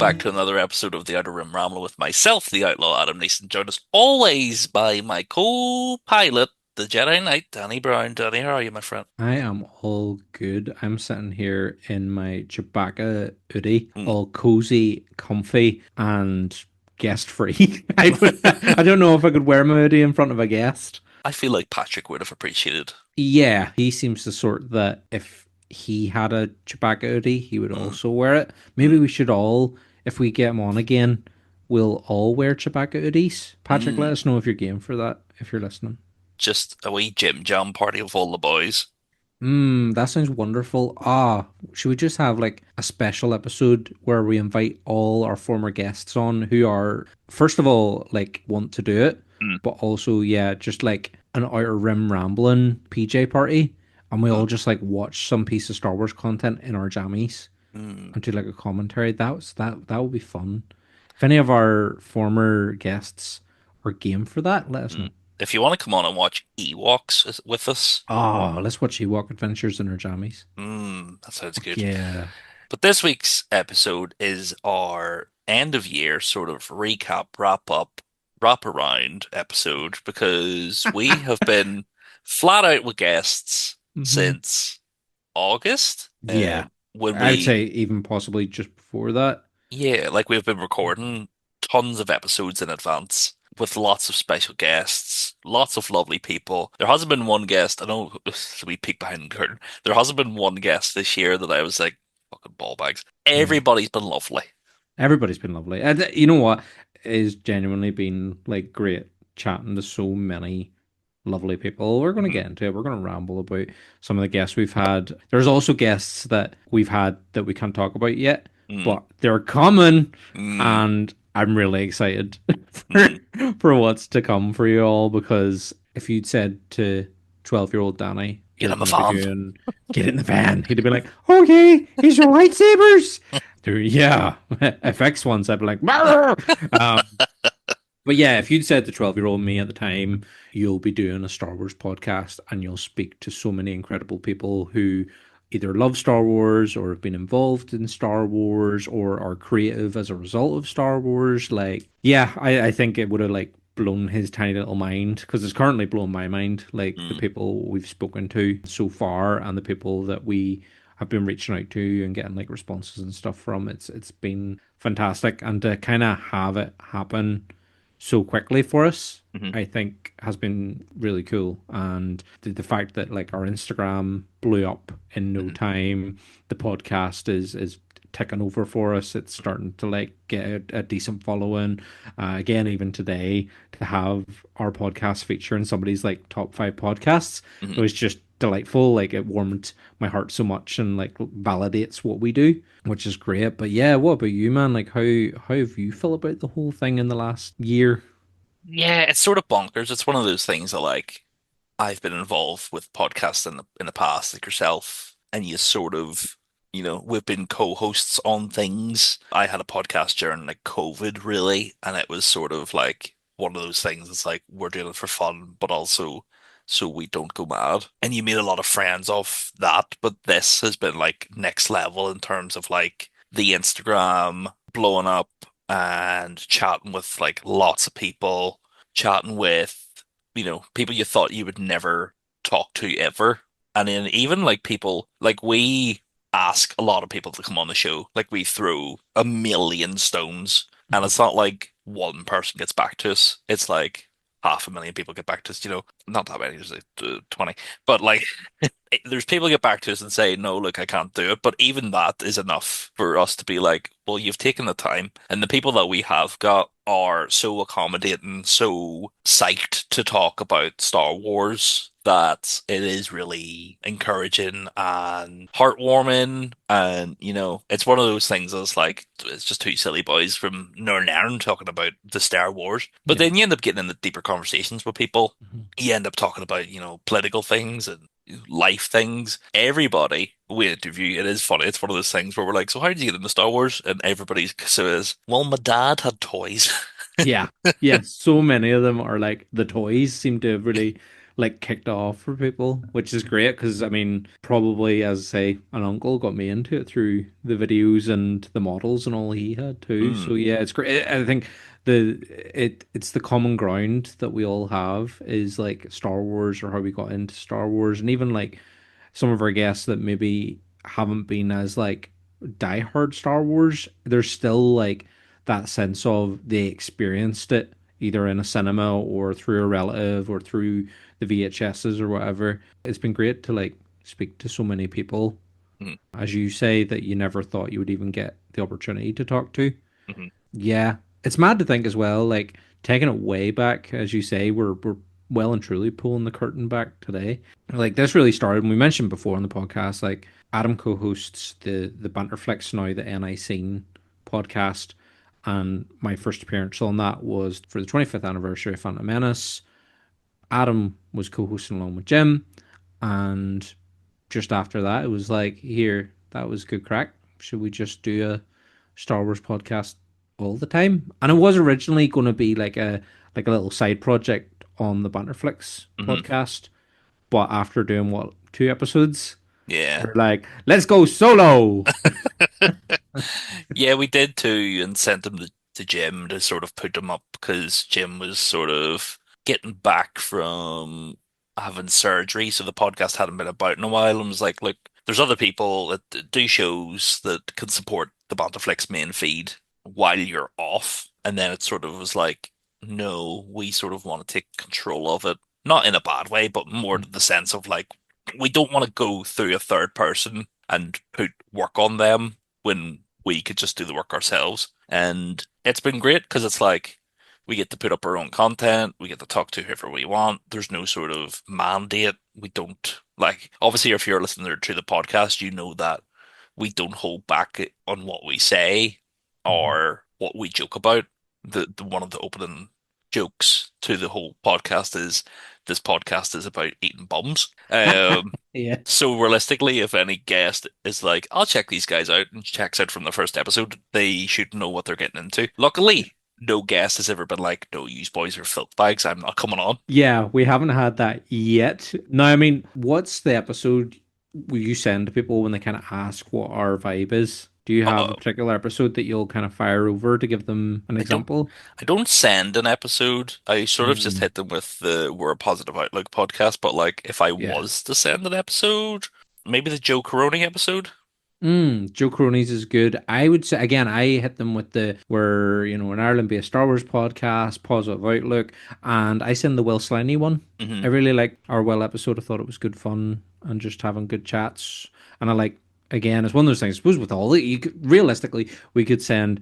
back to another episode of the Outer Rim Ramble with myself, the Outlaw Adam Neeson, joined as always by my co-pilot, the Jedi Knight, Danny Brown. Danny, how are you, my friend? I am all good. I'm sitting here in my Chewbacca hoodie, Hmm. all cozy, comfy, and guest free. I don't know if I could wear my hoodie in front of a guest. I feel like Patrick would have appreciated. Yeah, he seems the sort that if he had a Chewbacca hoodie, he would Mm, also wear it. Maybe mm, we should all, if we get him on again, we'll all wear Chewbacca hoodies. Patrick, let mm. us know if you're game for that, if you're listening. Just a wee gym jam party of all the boys. That sounds wonderful. Should we just have like a special episode where we invite all our former guests on who are, first of all, like want to do it, Mm, but also, yeah, just like an Outer Rim rambling PJ party, and we mm, all just like watch some piece of Star Wars content in our jammies mm, and do like a commentary. That would be fun. If any of our former guests are game for that, let us mm. know. If you want to come on and watch Ewoks with us, Let's watch Ewok Adventures in our jammies. that sounds Fuck good. yeah. But this week's episode is our end of year sort of recap, wrap up, wrap around episode because we have been flat out with guests hmm since August. Yeah. When I would we, say even possibly just before that. yeah, like we've been recording tons of episodes in advance with lots of special guests, lots of lovely people. There hasn't been one guest, I know we peek behind the curtain. There hasn't been one guest this year that I was like, fucking ball bags. Yeah. Everybody's been lovely. Everybody's been lovely. And you know what? It's genuinely been like great chatting to so many lovely people. We're going to Mhm. get into it. We're going to ramble about some of the guests we've had. There's also guests that we've had that we can't talk about yet, Mm, but they're coming, mm, and I'm really excited for mm. for what's to come for you all. Because if you'd said to 12-year-old Danny, Get you're in the going to be van. doing get in the van, he'd be like, okay, here's your lightsabers. Yeah, FX ones, I'd be like, "Brr!" But yeah, if you'd said to 12-year-old me at the time, you'll be doing a Star Wars podcast and you'll speak to so many incredible people who either love Star Wars or have been involved in Star Wars or are creative as a result of Star Wars, like, yeah, I think it would have like blown his tiny little mind because it's currently blown my mind, like the Mm, people we've spoken to so far and the people that we have been reaching out to and getting like responses and stuff from. It's been fantastic and to kind of have it happen so quickly for us, mhm, I think has been really cool. And the fact that like our Instagram blew up in no mhm, time, the podcast is ticking over for us. It's starting to like get a decent following. Again, even today, to have our podcast feature in somebody's like top 5 podcasts, mhm. it was just delightful. Like it warmed my heart so much and like validates what we do, which is great. But yeah, what about you, man? Like how have you felt about the whole thing in the last year? Yeah, it's sort of bonkers. It's one of those things that like I've been involved with podcasts in the past, like yourself, and you sort of, we've been co-hosts on things. I had a podcast during like COVID, really, and it was sort of like one of those things. It's like we're doing it for fun, but also so we don't go mad. And you meet a lot of friends off that, but this has been like next level in terms of like the Instagram blowing up and chatting with like lots of people, chatting with people you thought you would never talk to ever. And then even like people, like we ask a lot of people to come on the show. Like we throw a million stones, and it's not like one person gets back to us. It's like 500,000 people get back to us, not that many, there's like 20, but like there's people get back to us and say, no, look, I can't do it. But even that is enough for us to be like, well, you've taken the time. And the people that we have got are so accommodating, so psyched to talk about Star Wars that it is really encouraging and heartwarming. And, it's one of those things that's like, it's just two silly boys from Northern Ireland talking about the Star Wars. But Yeah. then you end up getting into deeper conversations with people. Mhm. You end up talking about, political things and life things. Everybody we interview, it is funny. It's one of those things where we're like, "So how did you get into Star Wars?" And everybody's so is, "Well, my dad had toys." Yeah. Yeah. So many of them are like the toys seem to have really like kicked off for people, which is great because I mean, probably as I say, an uncle got me into it through the videos and the models and all he had too. Mm, So yeah, it's great. I think it's the common ground that we all have is like Star Wars or how we got into Star Wars, and even like some of our guests that maybe haven't been as like diehard Star Wars, there's still like that sense of they experienced it either in a cinema or through a relative or through the VHSs or whatever. It's been great to like speak to so many people, mm, as you say, that you never thought you would even get the opportunity to talk to. mhm, Yeah, it's mad to think as well, like taking it way back, as you say, we're well and truly pulling the curtain back today. Like this really started, and we mentioned before on the podcast, like Adam co-hosts the Banterflex now, the NI Scene podcast, and my first appearance on that was for the 25th anniversary of Phantom Menace. Adam was co-hosting along with Jim, and just after that, it was like, here, that was good crack. Should we just do a Star Wars podcast all the time? And it was originally going to be like a little side project on the Banterflix mhm. podcast, but after doing what 2 episodes, Yeah. we're like, let's go solo. Yeah, we did too, and sent them to Jim to sort of put them up because Jim was sort of getting back from having surgery, so the podcast hadn't been about in a while, and was like, look, there's other people that do shows that can support the Banterflex main feed while you're off, and then it sort of was like, no, we sort of want to take control of it, not in a bad way, but more to the sense of like, we don't want to go through a third person and put work on them when we could just do the work ourselves. And it's been great because it's like we get to put up our own content, we get to talk to whoever we want. There's no sort of mandate. We don't like, obviously, if you're listening to the podcast, you know that we don't hold back on what we say Mhm. or what we joke about. The one of the opening jokes to the whole podcast is this podcast is about eating bums. Yeah. So realistically, if any guest is like, I'll check these guys out and checks out from the first episode, they should know what they're getting into. Luckily, no guest has ever been like, no, you boys are filth bags. I'm not coming on. Yeah, we haven't had that yet. No, I mean, what's the episode will you send to people when they kind of ask what our vibe is? Do you have a Uh, particular episode that you'll kind of fire over to give them an I don't example? I don't send an episode. I sort of just Mm, hit them with the We're a Positive Outlook podcast, but like if I yeah. was to send an episode, maybe the Joe Caroni episode. Joe Cronies is good. I would say again, I hit them with the we're, an Ireland-based Star Wars podcast, positive outlook, and I send the Will Sliney one. I Hmm. really like our Will episode. I thought it was good fun and just having good chats. And I like again, it's one of those things. I suppose with all realistically, we could send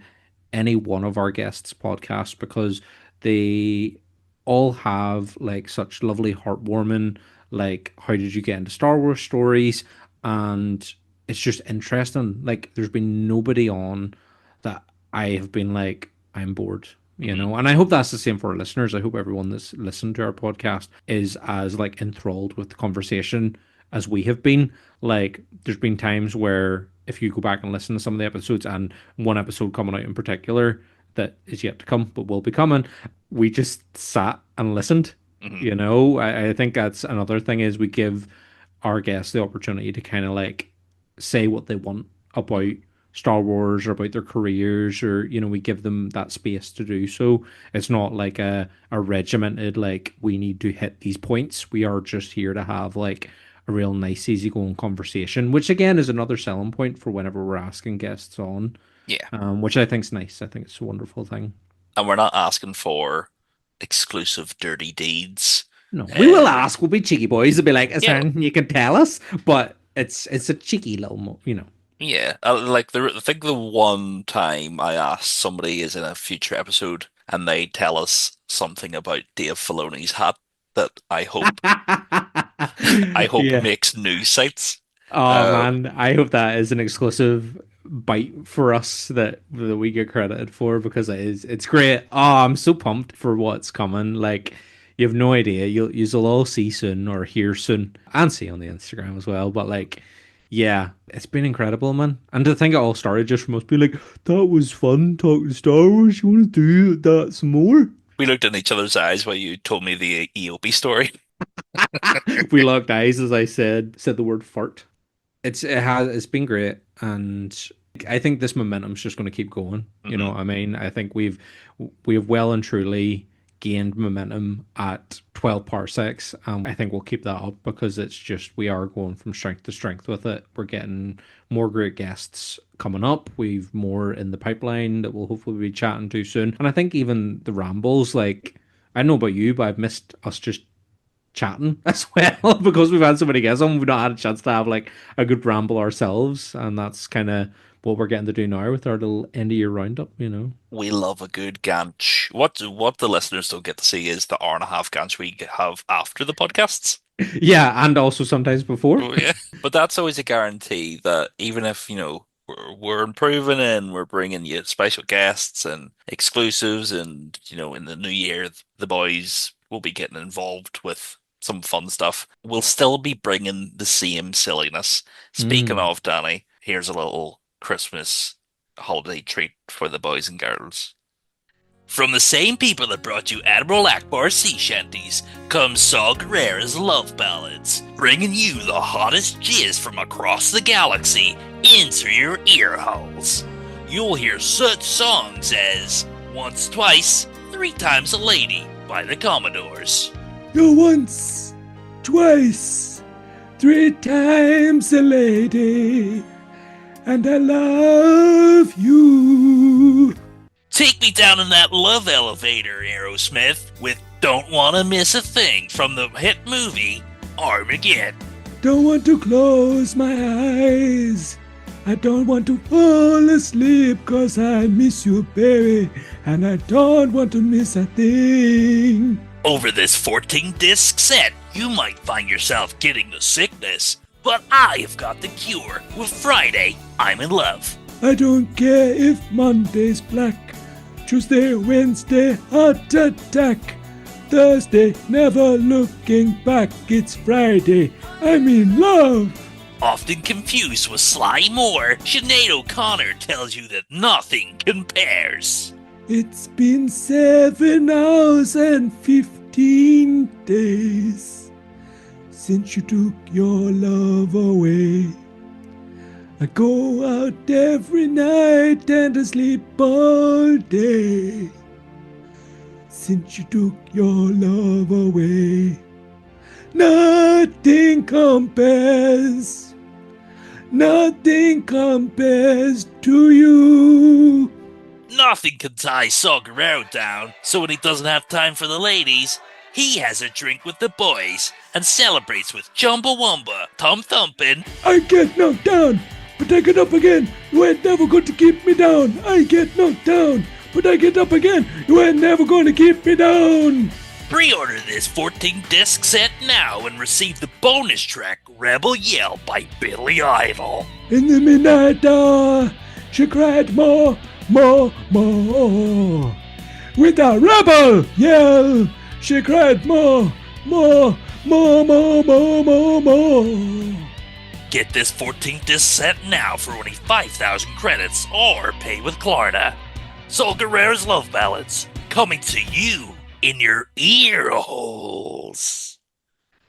any one of our guests' podcasts because they all have like such lovely, heartwarming, like how did you get into Star Wars stories, and it's just interesting. Like there's been nobody on that I have been like I'm bored, Hmm. and I hope that's the same for our listeners. I hope everyone that's listened to our podcast is as like enthralled with the conversation as we have been. Like there's been times where if you go back and listen to some of the episodes and one episode coming out in particular that is yet to come but will be coming, we just sat and listened. Hmm. I think that's another thing is we give our guests the opportunity to kind of like say what they want about Star Wars or about their careers, or we give them that space to do so. It's not like a regimented like we need to hit these points. We are just here to have like a real nice easygoing conversation, which again is another selling point for whenever we're asking guests on, Yeah. which I think is nice. I think it's a wonderful thing. And we're not asking for exclusive dirty deeds. No, we will Um, ask. We'll be cheeky boys. They'll be like, "Is there yeah, anything you can tell us?" But it's a cheeky little, yeah. Like I think the one time I asked somebody is in a future episode, and they tell us something about Dave Filoni's hat that I hope Yeah. makes news sites. Oh Uh, man, I hope that is an exclusive bite for us that we get credited for because it's great. Oh, I'm so pumped for what's coming. Like you have no idea. You'll all see soon or hear soon and see on the Instagram as well. But like, yeah, it's been incredible, man. And to think it all started just from us being like, that was fun talking Star Wars. You want to do that some more? we looked in each other's eyes while you told me the EOB story. We locked eyes as I said the word fart. It's been great, and I think this momentum's just going to keep going. You know Hmm. what I mean? I think we have well and truly gained momentum at 12 parsecs. I think we'll keep that up because it's just we are going from strength to strength with it. We're getting more great guests coming up. We've more in the pipeline that we'll hopefully be chatting to soon. And I think even the rambles, like I don't know about you, but I've missed us just chatting as well because we've had so many guests on. We've not had a chance to have like a good ramble ourselves, and that's kind of what we're getting to do now with our little end of year roundup. We love a good Gantt. What the listeners don't get to see is the hour and a half Gantt we have after the podcasts. Yeah, and also sometimes before. Oh, yeah. But that's always a guarantee that even if, we're improving and we're bringing you special guests and exclusives and, in the new year, the boys will be getting involved with some fun stuff. We'll still be bringing the same silliness. Speaking Mm. of, Danny, here's a little Christmas holiday treat for the boys and girls. From the same people that brought you Admiral Akbar's sea shanties comes Saw Gerrera's love ballads, bringing you the hottest jizz from across the galaxy into your ear holes. You'll hear such songs as Once Twice, Three Times a Lady by the Commodores. You're once, twice, three times a lady, and I love you. Take me down in that love elevator, Aerosmith, with Don't Wanna Miss a Thing from the hit movie Armageddon. Don't want to close my eyes. I don't want to fall asleep 'cause I miss you, baby, and I don't want to miss a thing. Over this 14 disc set, you might find yourself getting the sickness, but I have got the cure with Friday, I'm in Love. I don't care if Monday's black, Tuesday, Wednesday, heart attack, Thursday, never looking back, it's Friday, I'm in love. Often confused with Sly Moore, Sinead O'Connor tells you that nothing compares. It's been 7 hours and 15 days since you took your love away. I go out every night and I sleep all day since you took your love away. Nothing compares, nothing compares to you. Nothing can tie Saw Gerrera down, so when he doesn't have time for the ladies, he has a drink with the boys and celebrates with Chumbawamba, Thumb Thumping. I get knocked down, but I get up again. You ain't never going to keep me down. I get knocked down, but I get up again. You ain't never going to keep me down. Pre-order this 14-disc set now and receive the bonus track Rebel Yell by Billy Idol. In the midnight hour, she cried more, more, more. With a rebel yell, she cried more, more, more, more, more, more, more. Get this 14-disc set now for only 5,000 credits or pay with Klarna. Saw Gerrera's Love Ballads, coming to you in your ear holes.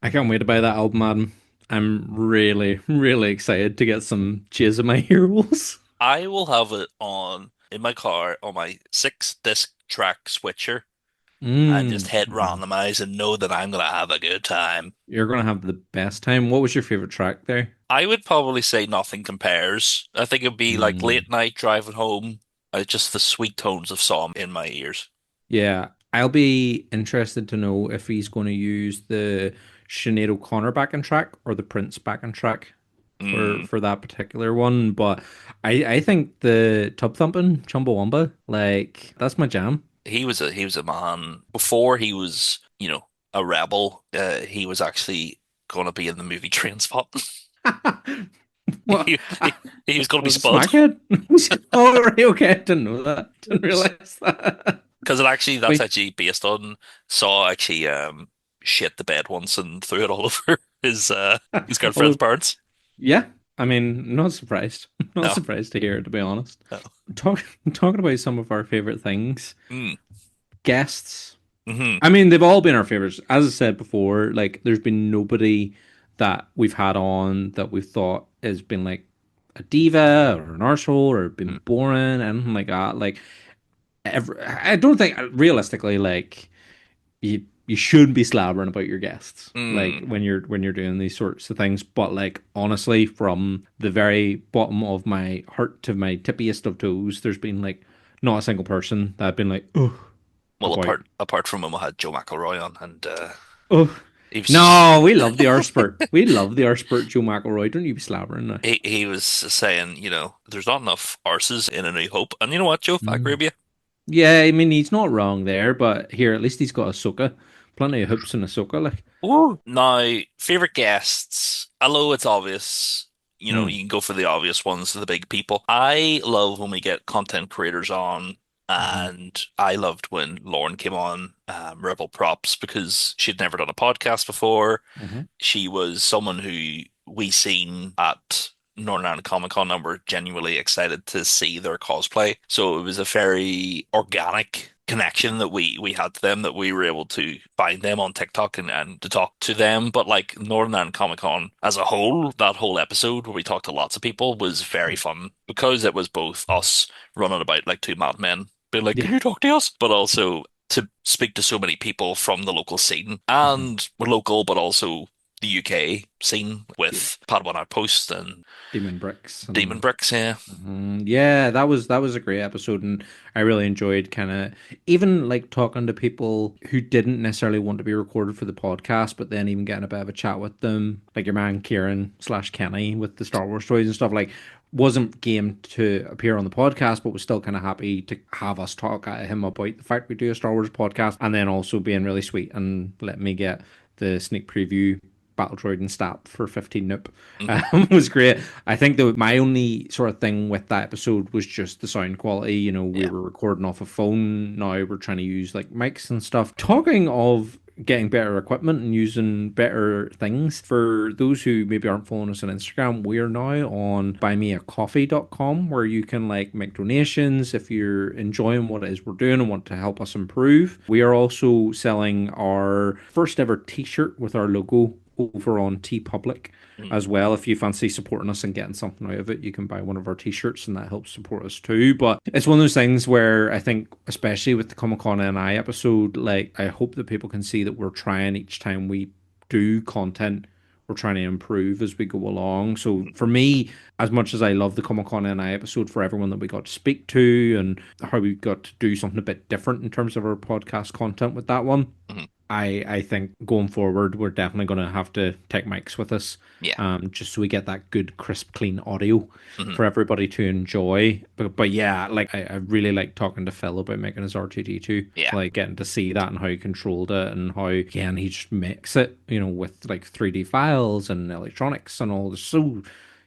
I can't wait to buy that album, Adam. I'm really, really excited to get some jizz in my earholes. I will have it on in my car on my 6-disc track switcher and just hit Mm. randomize and know that I'm gonna have a good time. You're gonna have the best time. What was your favorite track there? I would probably say Nothing Compares. I think it'd be like Mm. late night driving home, just the sweet tones of song in my ears. Yeah, I'll be interested to know if he's going to use the Sinead O'Connor backing track or the Prince backing track for Mm. for that particular one. But I think the tub thumping Chumbawamba, like that's my jam. He was a man before he was, a rebel. He was actually gonna be in the movie Trainspotting. What? He was gonna be Was it Spud. Smackhead? Oh, right, okay. I didn't know that. Didn't realize that. Because that's Wait, actually based on Saw actually shit the bed once and threw it all over his girlfriend's oh, parents. yeah. I mean, not surprised. Not No, surprised to hear it, to be honest. no. Talking about some of our favorite things. Mm, Guests. Hmm. I mean, they've all been our favorites. As I said before, like there's been nobody that we've had on that we've thought has been like a diva or an arsehole or been boring, anything like that. Like I don't think realistically, like you should be slabbering about your guests, like Mm. when you're doing these sorts of things. But like honestly, from the very bottom of my heart to my tippiest of toes, there's been like not a single person that I've been like, oh, Well, about. apart from when we had Joe McElroy on, and Oh he was just no, we love the Arspert. We love the Arspert, Joe McElroy. Don't you be slabbering now. he was saying, there's not enough arses in A New Hope, and you know what, Joe, I agree Mm. with you. Yeah, I mean he's not wrong there, but here at least he's got Ahsoka. Plenty of hoops in Ahsoka, like. Ooh. Now, favorite guests. Although it's obvious, Mm. you can go for the obvious ones, the big people. I love when we get content creators on, Hmm. and I loved when Lauren came on, Rebel Props, because she'd never done a podcast before. Hmm. She was someone who we seen at Northern Ireland Comic Con and were genuinely excited to see their cosplay. So it was a very organic connection that we had to them, that we were able to find them on TikTok and to talk to them. But like Northern Ireland Comic Con as a whole, that whole episode where we talked to lots of people was very fun because it was both us running about like two madmen, being like, "Can Yeah. you talk to us?" But also to speak to so many people from the local scene Hmm. and local, but also the UK scene Yeah. with Padawan Outpost and Demon Bricks Demon and Bricks. Yeah. yeah, that was a great episode, and I really enjoyed kind of even like talking to people who didn't necessarily want to be recorded for the podcast, but then even getting a bit of a chat with them, like your man Kieran slash Kenny with the Star Wars stories and stuff. Like, wasn't game to appear on the podcast, but was still kind of happy to have us talk at him about the fact we do a Star Wars podcast, and then also being really sweet and let me get the sneak preview Battle Droid and Stat for 15 Noop. Hmm. Was great. I think that my only sort of thing with that episode was just the sound quality. You know, we Yeah. were recording off a phone. Now we're trying to use like mics and stuff. Talking of getting better equipment and using better things, for those who maybe aren't following us on Instagram, we are now on buymeacoffee.com where you can like make donations if you're enjoying what it is we're doing and want to help us improve. We are also selling our first ever t-shirt with our logo over on TeePublic Hmm. as well. If you fancy supporting us and getting something out of it, you can buy one of our t-shirts and that helps support us too. But it's one of those things where I think, especially with the Comic Con NI episode, like I hope that people can see that we're trying each time we do content. We're trying to improve as we go along. So for me, as much as I love the Comic Con NI episode, for everyone that we got to speak to and how we got to do something a bit different in terms of our podcast content with that one, Hmm. I think going forward, we're definitely going to have to take mics with us, Yeah. just so we get that good, crisp, clean audio Hmm. for everybody to enjoy. But yeah, like I really like talking to Phil about making his R2D2, Yeah. like getting to see that and how he controlled it and how again he just makes it, you know, with like 3D files and electronics and all.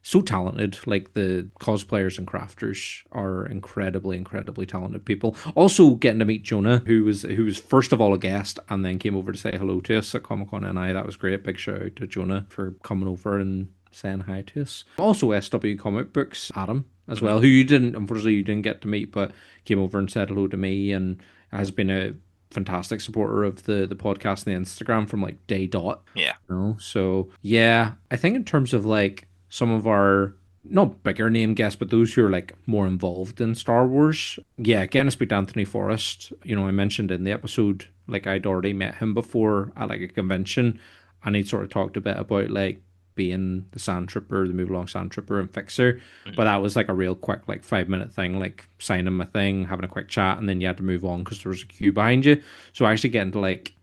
So talented. Like the cosplayers and crafters are incredibly, incredibly talented people. Also getting to meet Jonah, who was first of all a guest and then came over to say hello to us at Comic Con NI. That was great. Big shout out to Jonah for coming over and saying hi to us. Also SW Comic Books, Adam as Hmm. well, who you didn't unfortunately you didn't get to meet, but came over and said hello to me and has been a fantastic supporter of the podcast and the Instagram from like day dot. Yeah. You know? So yeah, I think in terms of like some of our not bigger name guests, but those who are like more involved in Star Wars. Yeah, getting to speak to Anthony Forrest. You know, I mentioned in the episode, like I'd already met him before at like a convention, and he'd sort of talked a bit about like being the Sand Trooper, the move along Sand Trooper and Fixer. Hmm. But that was like a real quick, like 5 minute thing, like signing my thing, having a quick chat, and then you had to move on because there was a queue behind you. So actually getting to like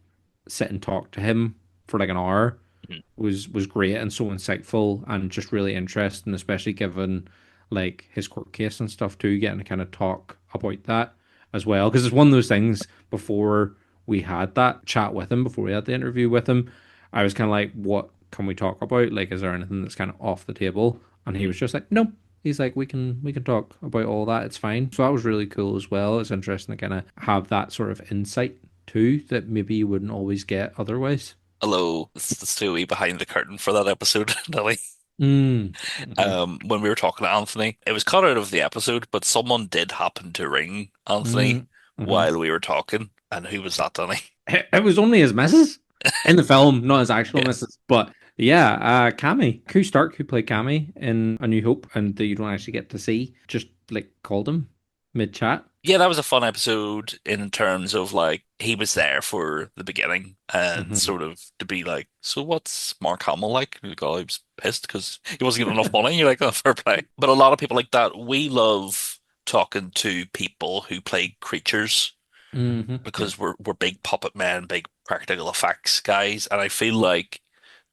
sit and talk to him for like an hour Hmm. was great and so insightful and just really interesting, especially given like his court case and stuff too, getting to kind of talk about that as well. Because it's one of those things before we had that chat with him, before we had the interview with him, I was kind of like, what can we talk about? Like, is there anything that's kind of off the table? And he Hmm. was just like, no. He's like, we can talk about all that. It's fine. So that was really cool as well. It's interesting to kind of have that sort of insight too that maybe you wouldn't always get otherwise. Although it's still wee behind the curtain for that episode, Nelly. Mm. Hmm. When we were talking to Anthony, it was cut out of the episode, but someone did happen to ring Anthony Mm. Hmm. while we were talking. And who was that, Danny? It was only his missus in the film, not his actual Yeah. missus. But yeah, Cammy, Koo Stark, who played Cammy in A New Hope, and that you don't actually get to see, just like called him mid chat. Yeah, that was a fun episode in terms of like he was there for the beginning and Hmm. sort of to be like, so what's Mark Hamill like? And the guy was pissed because he wasn't getting enough money. You're like, oh, fair play. But a lot of people like that. We love talking to people who play creatures Yeah. because we're big puppet men, big practical effects guys, and I feel like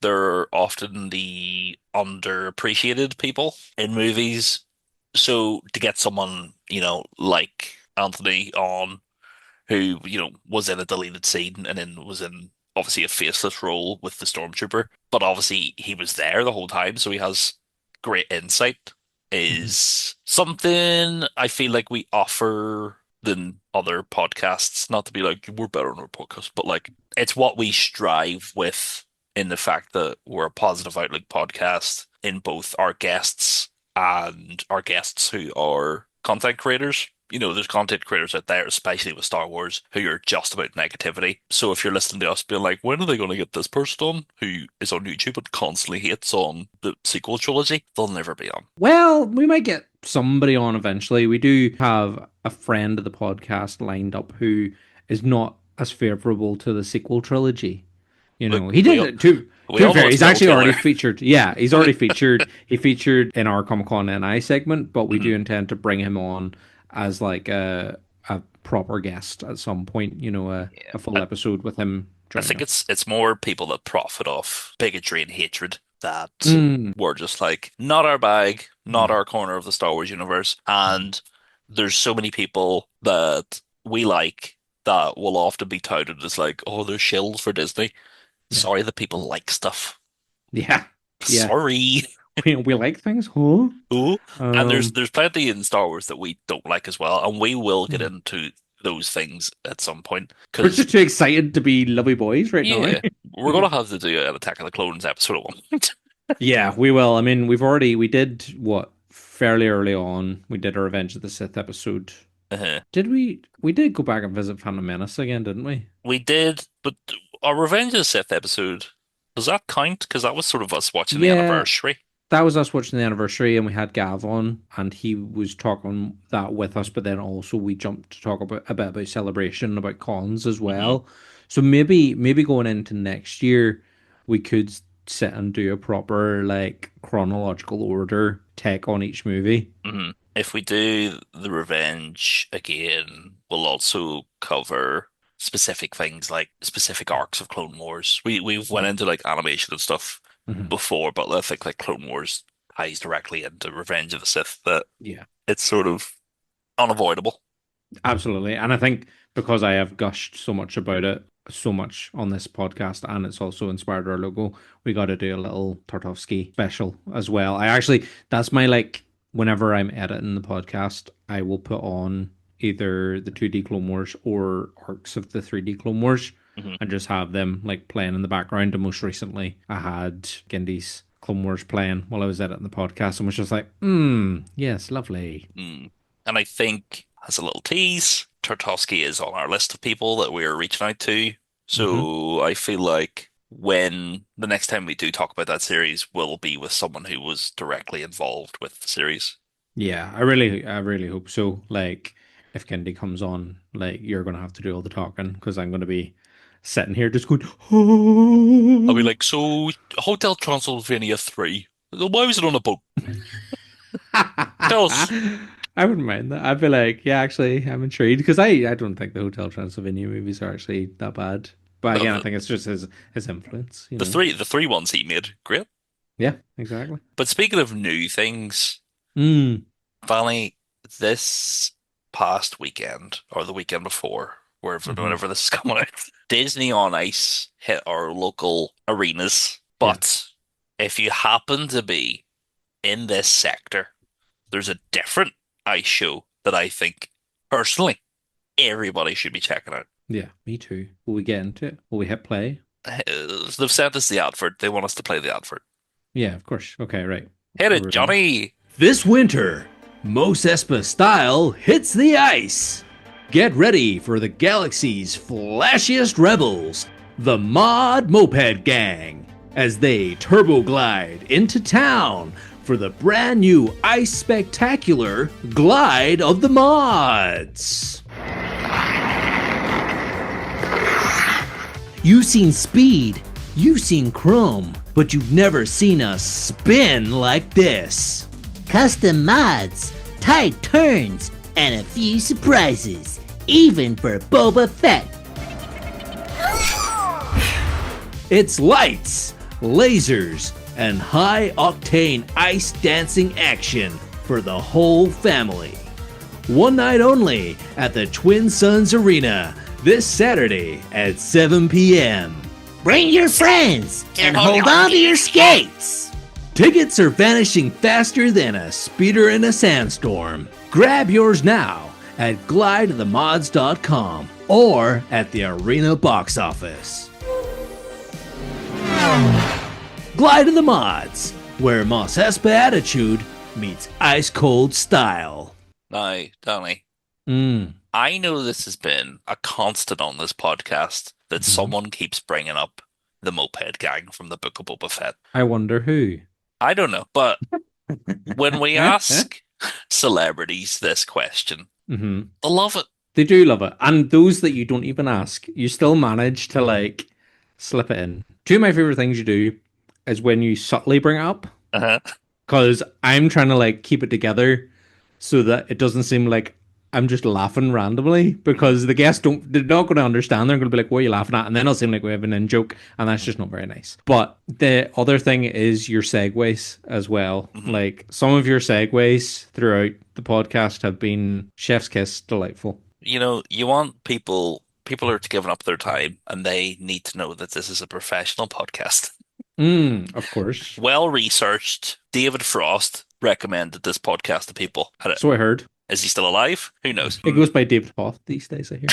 they're often the underappreciated people in movies. So to get someone, like Anthony on, who, was in a deleted scene and then was in obviously a faceless role with the Stormtrooper, but obviously he was there the whole time, so he has great insight, Hmm. is something I feel like we offer than other podcasts. Not to be like we're better on our podcast, but like it's what we strive with in the fact that we're a positive outlook podcast in both our guests and our guests who are content creators. There's content creators out there, especially with Star Wars, who are just about negativity. So if you're listening to us being like, when are they going to get this person on who is on YouTube and constantly hates on the sequel trilogy? They'll never be on. Well, we might get somebody on eventually. We do have a friend of the podcast lined up who is not as favorable to the sequel trilogy. Look, He we did all, it too. we To be all know fair, it's he's Mill actually already Taylor. featured. Yeah, he's already featured. He featured in our Comic Con NI segment, but we do Mhm. intend to bring him on as like a proper guest at some point. Yeah. A full episode with him I joining think us. it's more people that profit off bigotry and hatred that Mm, were just like, not our bag, not mm, our corner of the Star Wars universe. And there's so many people that we like that will often be touted as like, oh, they're shills for Disney. yeah, Sorry that people like stuff. yeah, yeah. Sorry. We like things, huh? Ooh. And there's Um, there's plenty in Star Wars that we don't like as well, and we will get mm. into those things at some point We're because just too excited to be lovey boys right now. yeah, we're gonna have to do an Attack of the Clones episode at one point. Yeah, we will. I mean, we did what fairly early on. We did our Revenge of the Sith episode. Uh-huh. Did we? We did go back and visit Phantom Menace again, didn't we? We did, but our Revenge of the Sith episode, does that count? Because that was sort of us watching the Yeah, anniversary. that was us watching the anniversary, and we had Gav on, and he was talking that with us. But then also we jumped to talk about a bit about Celebration, about cons as Hmm. well. So maybe going into next year, we could sit and do a proper like chronological order take on each movie. Hmm. If we do the Revenge again, we'll also cover specific things like specific arcs of Clone Wars. We've went into like animation and stuff Mhm. before, but I think like Clone Wars ties directly into Revenge of the Sith that Yeah. it's sort of unavoidable. Absolutely. And I think because I have gushed so much about it, so much on this podcast, and it's also inspired our logo, we got to do a little Tartovsky special as well. That's my like, whenever I'm editing the podcast, I will put on either the 2D Clone Wars or arcs of the 3D Clone Wars Hmm. and just have them like playing in the background. And most recently, I had Gindy's Clone Wars playing while I was editing the podcast and was just like, yes, lovely. Mm. And I think, as a little tease, Tartovsky is on our list of people that we're reaching out to. Hmm. So I feel like when the next time we do talk about that series will be with someone who was directly involved with the series. Yeah, I really hope so. Like, if Kendi comes on, like, you're gonna have to do all the talking because I'm gonna be sitting here just going, I'll be oh. like, so Hotel Transylvania 3, why was it on a boat? Tell us. I wouldn't mind that. I'd be like, yeah, actually, I'm intrigued because I don't think the Hotel Transylvania movies are actually that bad. But No, again, I the, think it's just his influence, you the know. three ones he made, great. Yeah, exactly. But speaking of new things, Mm. Valley, this past weekend or the weekend before, Hmm. whenever this is coming out, Disney on Ice hit our local arenas. Yeah. But if you happen to be in this sector, there's a different ice show that I think personally everybody should be checking out. Yeah, me too. Will we get into it? Will we hit play? They've sent us the advert. They want us to play the advert. Yeah, of course. Okay, right. Hit Are it, we ready? Johnny. This winter, Mos Espa style hits the ice. Get ready for the galaxy's flashiest rebels, the Mod Moped Gang, as they turbo glide into town for the brand new Ice Spectacular Glide of the Mods. You've seen speed, you've seen chrome, but you've never seen us spin like this. Custom mods, tight turns, and a few surprises, even for Boba Fett. It's lights, lasers, and high-octane ice dancing action for the whole family. One night only at the Twin Suns Arena this Saturday at 7 p.m. Bring your friends and hold on to your skates. Tickets are vanishing faster than a speeder in a sandstorm. Grab yours now at glideofthemods.com or at the arena box office. Glide of the Mods, where Mos Espa attitude meets ice cold style. Now, Danny, Mm. I know this has been a constant on this podcast that someone keeps bringing up the Moped Gang from the Book of Boba Fett. I wonder who. I don't know, but when we ask celebrities this question, Mm-hmm. they love it. They do love it. And those that you don't even ask, you still manage to like slip it in. Two of my favorite things you do is when you subtly bring it up. Uh-huh. Because I'm trying to like keep it together so that it doesn't seem like I'm just laughing randomly, because the guests they're not going to understand. They're going to be like, what are you laughing at? And then it'll seem like we have an in joke, and that's just not very nice. But the other thing is your segues as well. Mhm. Like some of your segues throughout the podcast have been chef's kiss, delightful. You know, you want people are giving up their time and they need to know that this is a professional podcast. Of course. Well researched. David Frost recommended this podcast to people. So I heard. Is he still alive? Who knows? It goes by David Hoff these days, I hear.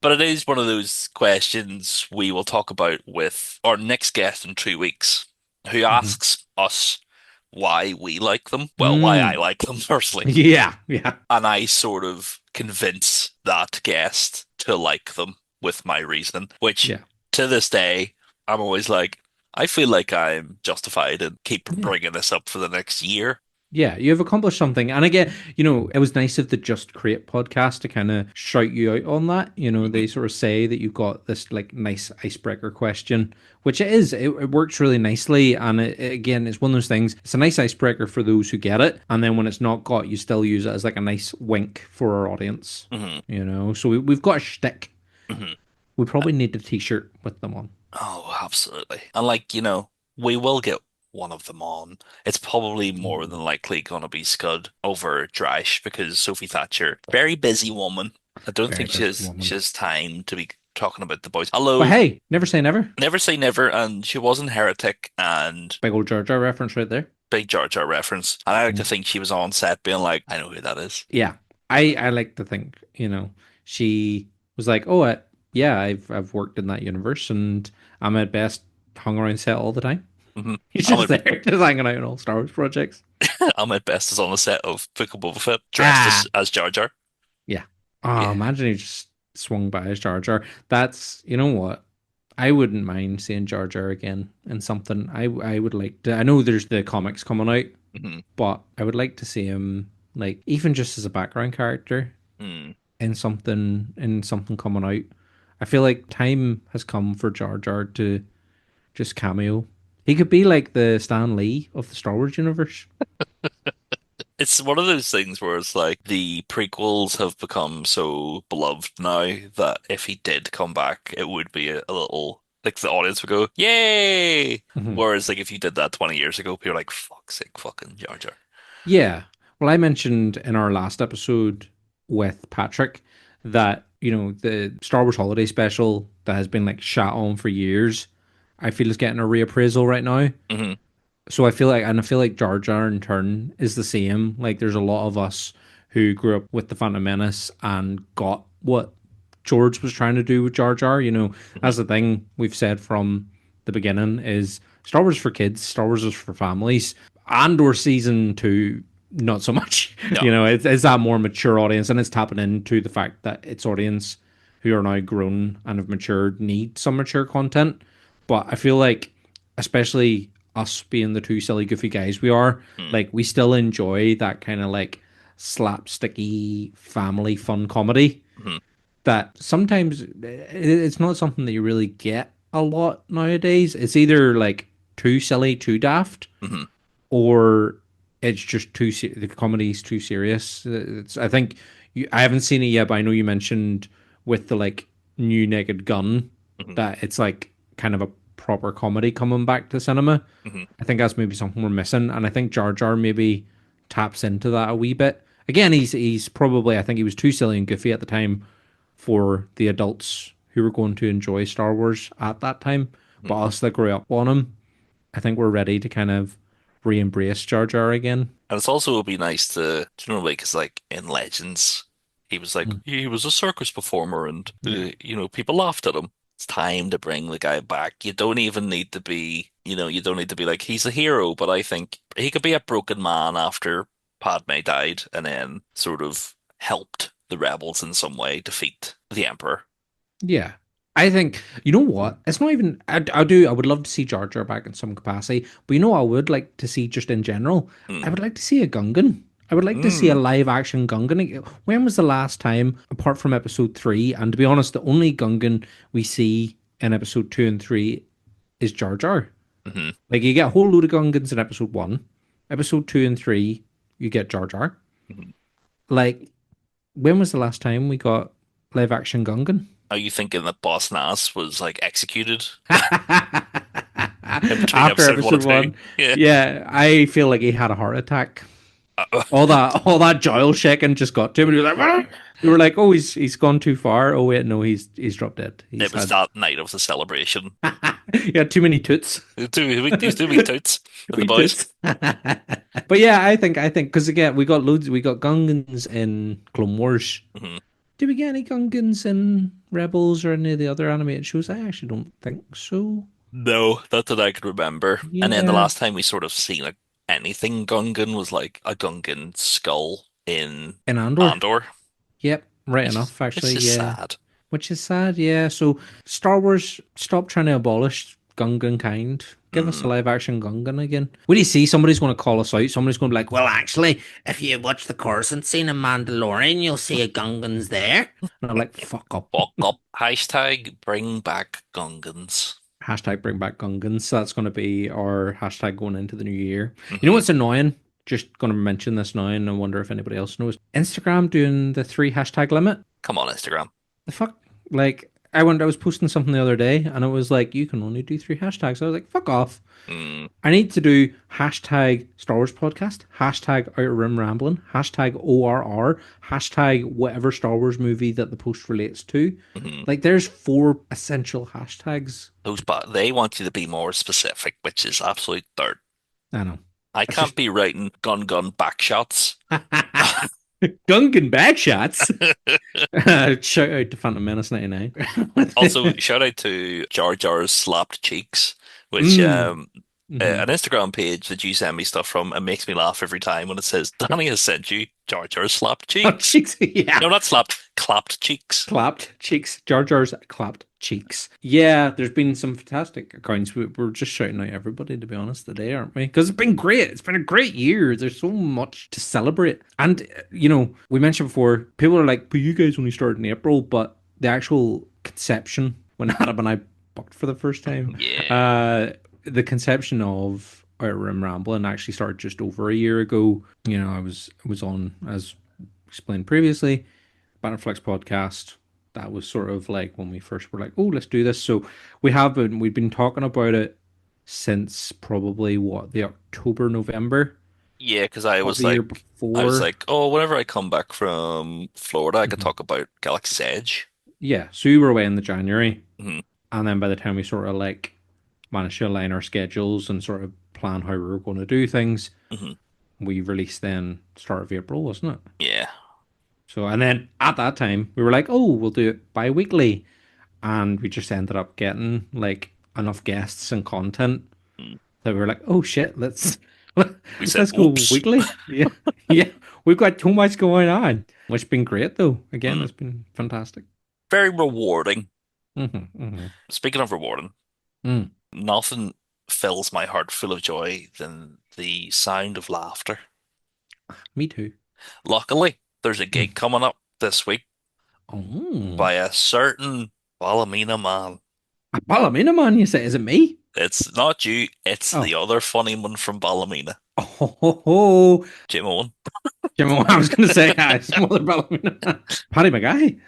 But it is one of those questions we will talk about with our next guest in 2 weeks, who asks us why we like them. Well, why I like them personally. Yeah, yeah. And I sort of convince that guest to like them with my reasoning, which Yeah. to this day, I'm always like, I feel like I'm justified in keep bringing this up for the next year. Yeah, you have accomplished something. And again, it was nice of the Just Create podcast to kind of shout you out on that. They sort of say that you've got this like nice icebreaker question, which it is. It works really nicely. And again, it's one of those things. It's a nice icebreaker for those who get it. And then when it's not got, you still use it as like a nice wink for our audience. So we've got a shtick. We probably need a t-shirt with them on. Oh, absolutely. And like, we will get one of them on. It's probably more than likely going to be Scud over Drash, because Sophie Thatcher, very busy woman. I don't Very think she busy has, woman. she has time to be talking about the boys. Although, But hey, never say never. never say never, and she was in Heretic and Big old Jar Jar reference right there. big Jar Jar reference. And I like to think she was on set being like, I know who that is. Yeah, I like to think, she was like, oh, yeah, I've worked in that universe, and I'm at best hung around set all the time. Mhm. He's just there, just hanging out in all Star Wars projects. Ahmed Best is on the set of Book of Boba Fett, dressed as Jar Jar. Yeah. Oh, Yeah. imagine he just swung by as Jar Jar. That's, you know what? I wouldn't mind seeing Jar Jar again in something. I would like to. I know there's the comics coming out, Mhm. but I would like to see him, like, even just as a background character Mm. in something coming out. I feel like time has come for Jar Jar to just cameo. He could be like the Stan Lee of the Star Wars universe. It's one of those things where it's like the prequels have become so beloved now that if he did come back, it would be a little like the audience would go, "Yay!" Mhm. Whereas like if you did that 20 years ago, people are like, "Fuck's sake, fucking Jar Jar." Yeah. Well, I mentioned in our last episode with Patrick that, the Star Wars Holiday Special that has been like shat on for years, I feel is getting a reappraisal right now. Hmm. So I feel like Jar Jar in turn is the same. Like there's a lot of us who grew up with the Phantom Menace and got what George was trying to do with Jar Jar. That's the thing we've said from the beginning is Star Wars for kids, Star Wars is for families. Andor season 2 not so much. No. You know, it's that more mature audience, and it's tapping into the fact that its audience who are now grown and have matured need some mature content. But I feel like, especially us being the two silly, goofy guys we are, Mm, like we still enjoy that kind of like slapsticky family fun comedy mhm, that sometimes it's not something that you really get a lot nowadays. It's either like too silly, too daft, mhm, or it's just the comedy's too serious. I think I haven't seen it yet, but I know you mentioned with the like new Naked Gun mhm, that it's like kind of a proper comedy coming back to cinema. mhm. I think that's maybe something we're missing, and I think Jar Jar maybe taps into that a wee bit. Again, he's probably, I think he was too silly and goofy at the time for the adults who were going to enjoy Star Wars at that time. Mhm. But us that grew up on him, I think we're ready to kind of re-embrace Jar Jar again. And it's also would be nice to, you know, like, because like in Legends, Mm. he was a circus performer, and Yeah. you know, people laughed at him. It's time to bring the guy back. You don't even need to be, you know, you don't need to be like he's a hero, but I think he could be a broken man after Padme died, and then sort of helped the rebels in some way defeat the Emperor. Yeah. I think, you know what? It's not even, I would love to see Jar Jar back in some capacity, but you know what I would like to see just in general? I Hmm. would like to see a Gungan. I would like to see a Mm. live action Gungan. When was the last time, apart from episode three, and to be honest, the only Gungan we see in episode two and three is Jar Jar. Hmm. Like, you get a whole load of Gungans in episode one. Episode two and three, you get Jar Jar. Hmm. Like, when was the last time we got live action Gungan? Are you thinking that Boss Nass was like executed in between After episode one and episode two? one, Yeah. yeah, I feel like he had a heart attack. All that jowl shaking just got to him, and he was like, "Ah!" We were like, "Oh, he's gone too far." Oh wait, no, he's dropped dead. It He's was had that night of the celebration. he had too many toots. These two big toots with the Wee boys. toots. But yeah, I think because again, we got Gungans in Clone Wars. Hmm. Did we get any Gungans in Rebels or any of the other animated shows? I actually don't think so. No, not that I can remember. And then the Yeah, last time we sort of seen anything Gungan was like a Gungan skull in in Andor. Andor, Yep, right which enough, actually. is Yeah. sad. Which is sad, yeah. So Star Wars, stop trying to abolish Gungan kind. Give us a Mm. live action Gungan again. When you see somebody's going to call us out, somebody's going to be like, well, actually, if you watch the Coruscant scene in Mandalorian, you'll see a Gungan's there. And I'm like, fuck up. Fuck up. Hashtag bring back Gungans. Hashtag bring back Gungans. So that's going to be our hashtag going into the new year. You know Hmm. what's annoying? Just going to mention this now, and I wonder if anybody else knows. Instagram doing the three hashtag limit. Come on, Instagram. The fuck? Like, I was posting something the other day, and it was like, you can only do three hashtags. I was like, fuck off. Mm. I need to do hashtag Star Wars podcast, hashtag Outer Rim Rambling, hashtag ORR, hashtag whatever Star Wars movie that the post relates to. Hmm. Like, there's four essential hashtags. But they want you to be more specific, which is absolute dirt. I know. I That's can't just be writing gun back shots. Gungan bag shots. Shout out to Phantom Menace 99. Also, shout out to Jar Jar's slapped cheeks, which Mm. Hmm. an Instagram page that you send me stuff from, and makes me laugh every time when it says Danny has sent you Jar Jar's slapped Oh, cheeks. cheeks. Yeah. No, not slapped, clapped cheeks. Clapped cheeks. Jar Jar's clapped cheeks. Yeah, there's been some fantastic accounts. We're just shouting out everybody, to be honest, today, aren't we? Because it's been great. It's been a great year. There's so much to celebrate. And, we mentioned before, people are like, but you guys only started in April, but the actual conception, when Adam and I booked for the first time, Yeah. the conception of Outer Rim Rambling actually started just over a year ago. I was on, as explained previously, Bannerflex podcast. That was sort of like when we first were like, oh, let's do this. So we've been talking about it since probably the October, November Yeah, because of the year I was before. like, oh, whenever I come back from Florida, I could Mhm. talk about Galaxy's Edge. Yeah, so we were away in the January, Hmm. and then by the time we sort of like managed to align our schedules and sort of plan how we were going to do things, Hmm. we released then start of April, wasn't it? Yeah. So, and then at that time, we were like, oh, we'll do it bi-weekly. And we just ended up getting like enough guests and content Mm. that we were like, oh shit, let's We said, Let's go oops. weekly. Yeah, yeah. We've got too much going on. It's been great though. Again, Mm, it's been fantastic. very rewarding. Hmm. Speaking of rewarding, Mm, nothing fills my heart full of joy than the sound of laughter. me too. Luckily, there's a Mm. gig coming up this week Oh, by a certain Ballymena man. a Palomino man, you say? Is it me? It's not you, it's Oh, the other funny one from Ballymena, oh, ho, ho. Jim Owen. Jim, I was going to say some other Palomino man. Paddy McGuy.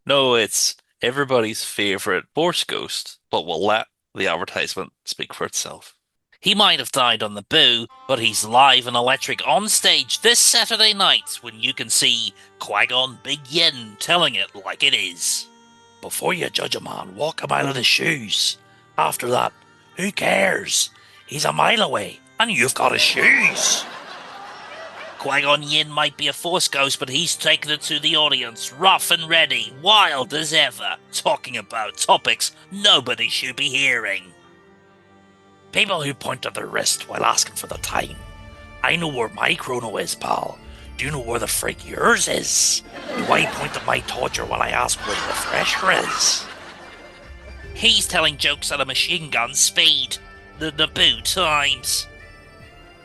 No, it's everybody's favorite Force Ghost, but we'll let the advertisement speak for itself. He might have died on the boo, but he's live and electric on stage this Saturday night when you can see Qui-Gon Big Yin telling it like it is. Before you judge a man, walk a mile in his shoes. After that, who cares? He's a mile away, and you've got his shoes. Qui-Gon Yin might be a Force ghost, but he's taken it to the audience, rough and ready, wild as ever, talking about topics nobody should be hearing. People who point to their wrist while asking for the time. I know where my chrono is, pal. Do you know where the freak yours is? Do I point at my torture while I ask where the refresher is? He's telling jokes at a machine gun speed. The boo times.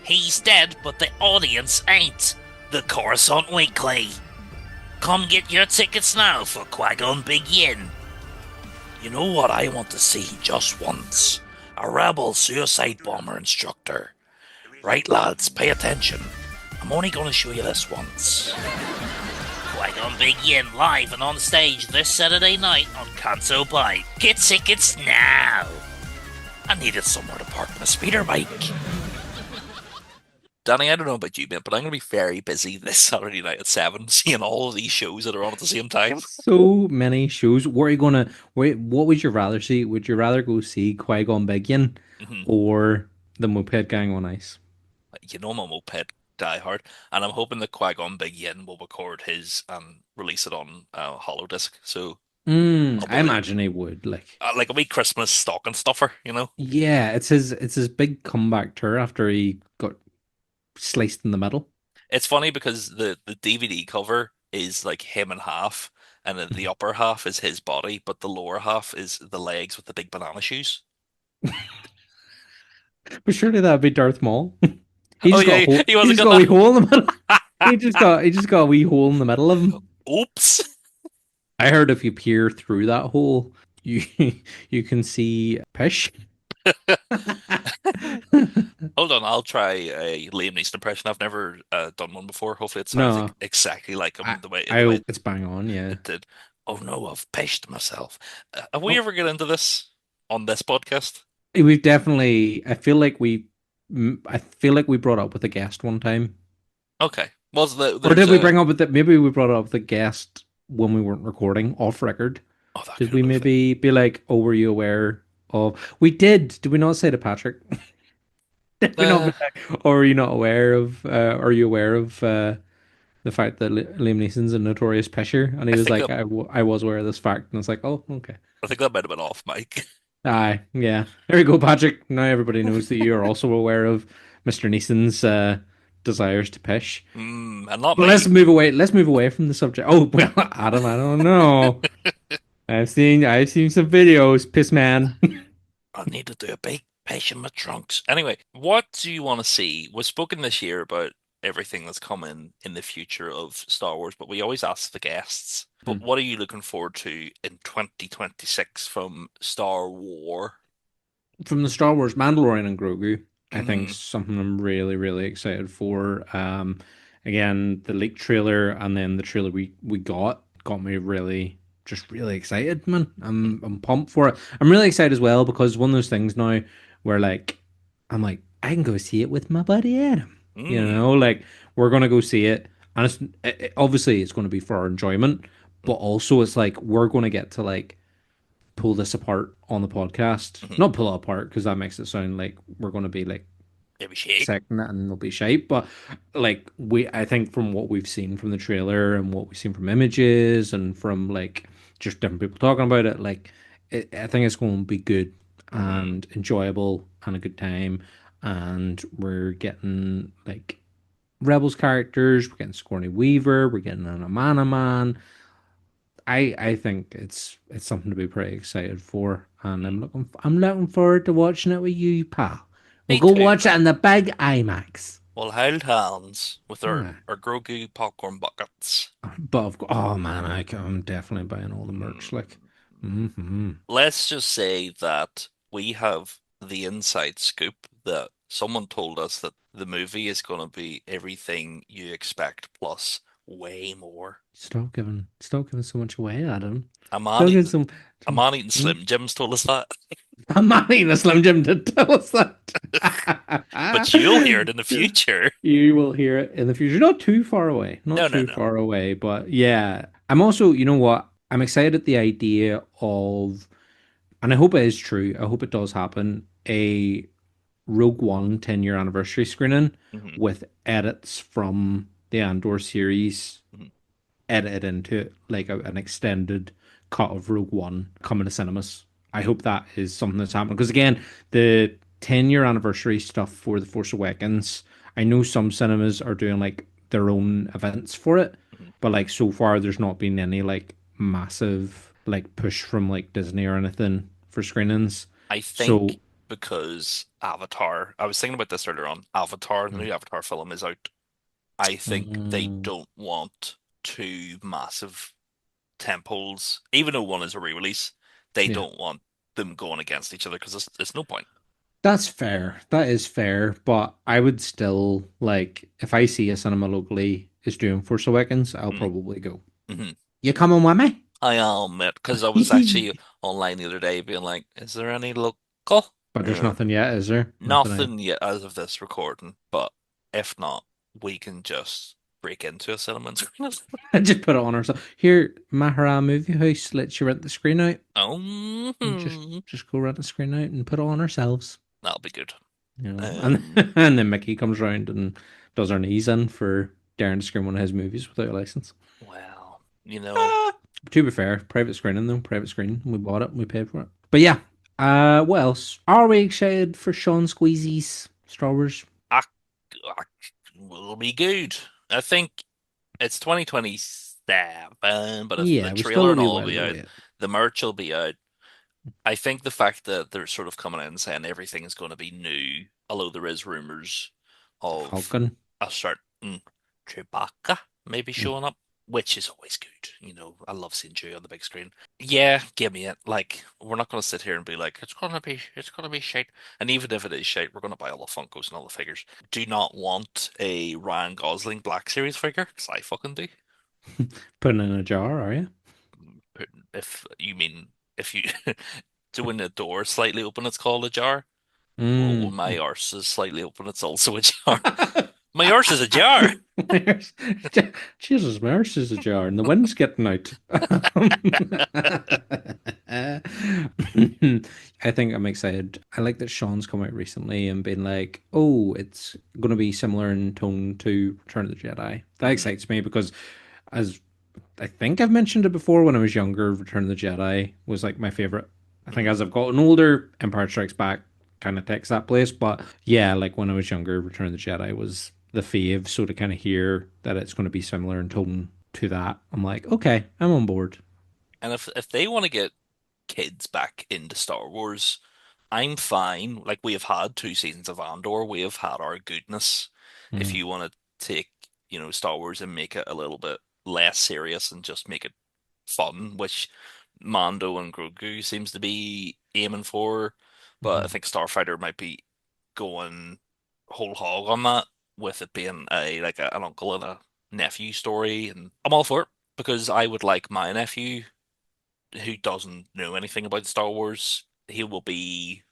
He's dead, but the audience ain't. The Coruscant Weekly. Come get your tickets now for Qui-Gon Big Yin. You know what I want to see just once? A rebel suicide bomber instructor. Right, lads, pay attention. I'm only going to show you this once. Qui-Gon Big Yin live and on stage this Saturday night on Canto Bike. Get tickets now. I needed somewhere to park my speeder bike. Danny, I don't know about you, mate, but I'm going to be very busy this Saturday night at 7, seeing all of these shows that are on at the same time. So many shows. Where are you gonna? Wait, what would you rather see? Would you rather go see Qui-Gon Begin Mhm. or the Moped Gang on Ice? You know I'm a moped diehard, and I'm hoping that Qui-Gon Big Yin will record his and release it on holodisc. So I'll I be imagine he would. like a wee Christmas stocking stuffer. Yeah, it's his big comeback tour after he got sliced in the middle. It's funny because the DVD cover is like him in half, and then the upper half is his body, but the lower half is the legs with the big banana shoes. But surely that'd be Darth Maul. He Oh just got a yeah, hole. he He wasn't just got a gonna. wee hole in the middle. He just got a wee hole in the middle of him. Oops. I heard if you peer through that hole, you you can see Pish. Hold on, I'll try a Liam Neeson impression. I've never done one before. Hopefully, it sounds No, exactly like I him the way I the way hope it's bang on. Yeah. it did. Oh no, I've pished myself. Have we Oh, ever get into this on this podcast? we've definitely. I feel like we brought up with a guest one time, Okay. Well, or there's did we a. bring up with the? Maybe we brought it up with the guest when we weren't recording off record. Oh, that Did could have we been a thing. maybe be like, "Oh, were you aware of?" We did. Did we not say to Patrick? Did we not Uh, be like, "Oh, are you not aware of? Are you aware of the fact that Liam Neeson's a notorious pisher?" And I he was think like, that "I was aware of this fact," and it's like, "Oh, okay." I think that might have been off mic. Aye, yeah. There you go, Patrick. Now everybody knows that you are also aware of Mr. Neeson's desires to pish. And not But let's me. move away. Let's move away from the subject. Oh well, Adam, I don't know. I've seen some videos, piss man. I need to do a big pish in my trunks. Anyway, what do you want to see? We've spoken this year about everything that's coming in the future of Star Wars, but we always ask the guests. But what are you looking forward to in 2026 from Star Wars? From the Star Wars Mandalorian and Grogu, I think Mm, something I'm really, really excited for. Again, the leak trailer and then the trailer we got me really just really excited, man. mm, I'm pumped for it. I'm really excited as well because one of those things now where I'm like I can go see it with my buddy Adam. mm, Like we're gonna go see it, and obviously it's going to be for our enjoyment, but also it's like we're going to get to like pull this apart on the podcast. mm. Not pull it apart because that makes it sound like we're going to be like Every shake. second it and it'll be shite. But like I think from what we've seen from the trailer and what we've seen from images and from like just different people talking about it, I think it's going to be good Mm, and enjoyable and a good time. and we're getting like Rebels characters. We're getting Sigourney Weaver. We're getting an Amana Man. I think it's something to be pretty excited for, and Mm. I'm looking forward to watching it with you, pal. We'll Me go too, watch it man. in the big IMAX. We'll hold hands with Yeah. our Grogu popcorn buckets. But oh man, I'm definitely buying all the merch. Like, Mm. hmm Let's just say that we have the inside scoop that someone told us that the movie is going to be everything you expect plus way more. stop giving so much away, Adam. A man Stop giving eating, some. a some man eating hmm? Slim Jims told us that, I'm not eating a Slim Jim to tell us that. but you'll hear it in the future. You will hear it in the future. Not too far away. Not No, no, too no. far away. But yeah, I'm also, you know what? I'm excited at the idea of, and I hope it is true. I hope it does happen. A Rogue One 10-year anniversary screening Hmm. with edits from the Andor series Hmm. edited into like an extended cut of Rogue One coming to cinemas. I hope that is something that's happening because again, the 10-year anniversary stuff for The Force Awakens, I know some cinemas are doing like their own events for it, Hmm. but like so far there's not been any like massive like push from like Disney or anything for screenings. I So think because Avatar, I was thinking about this earlier on. Avatar, the mm, new Avatar film is out. I think they mm, don't want two massive temples, even though one is a re-release, they yeah. don't want them going against each other because there's no point. That's fair. That is fair. But I would still like if I see a cinema locally is doing Force Awakens, I'll Mm. probably go. Hmm. You coming with me? I admit, because I was actually online the other day being like, is there any local? But there's nothing yet, is there? Nothing yet. Nothing yet as of this recording, but if not, we can just break into a cinema and screen it. I just put it on ourselves. Here, Mahara Movie House lets you rent the screen out. Oh, And just go rent the screen out and put it on ourselves. that'll be good. You know. And Um, and then Mickey comes round and does our knees in for daring to screen one of his movies without a license. well, you know, Ah. To be fair, private screening though, private screen. We bought it, we paid for it. But yeah, what else? Are we excited for Sean Squeezy's Star Wars? I, I will be good. I think it's 2027, but if the Yeah, we still trailer a and wee all will while be to out, wait. the merch will be out. I think the fact that they're sort of coming in and saying everything is going to be new, although there is rumors of Falcon. a certain Chewbacca maybe Mm. showing up, which is always good. I love seeing Chewie on the big screen. Yeah, give me it. Like, we're not going to sit here and be like, it's gonna be shite. And even if it is shite, we're going to buy all the Funkos and all the figures. Do not want a Ryan Gosling Black Series figure, because I fucking do. Putting in a jar, are you? If you mean if you doing the door slightly open, it's called a jar. Well, when Mm. my arse is slightly open, it's also a jar. My arse is a jar. There's- Jesus, my arse is a jar and the wind's getting out. I think I'm excited. I like that Sean's come out recently and been like, oh, it's going to be similar in tone to Return of the Jedi. That Mhm. excites me because, as I think I've mentioned it before, when I was younger, Return of the Jedi was like my favorite. I think Mhm. as I've gotten older, Empire Strikes Back kind of takes that place. But yeah, like when I was younger, Return of the Jedi was the fave. So to kind of hear that it's going to be similar in tone to that, I'm like, okay, I'm on board. And if they want to get kids back into Star Wars, I'm fine. Like we have had 2 seasons of Andor, we have had our goodness. If Mm, you want to take, Star Wars and make it a little bit less serious and just make it fun, which Mando and Grogu seems to be aiming for, but I mhm, think Starfighter might be going whole hog on that with it being an uncle and a nephew story, and I'm all for it because I would like my nephew who doesn't know anything about Star Wars. He'll be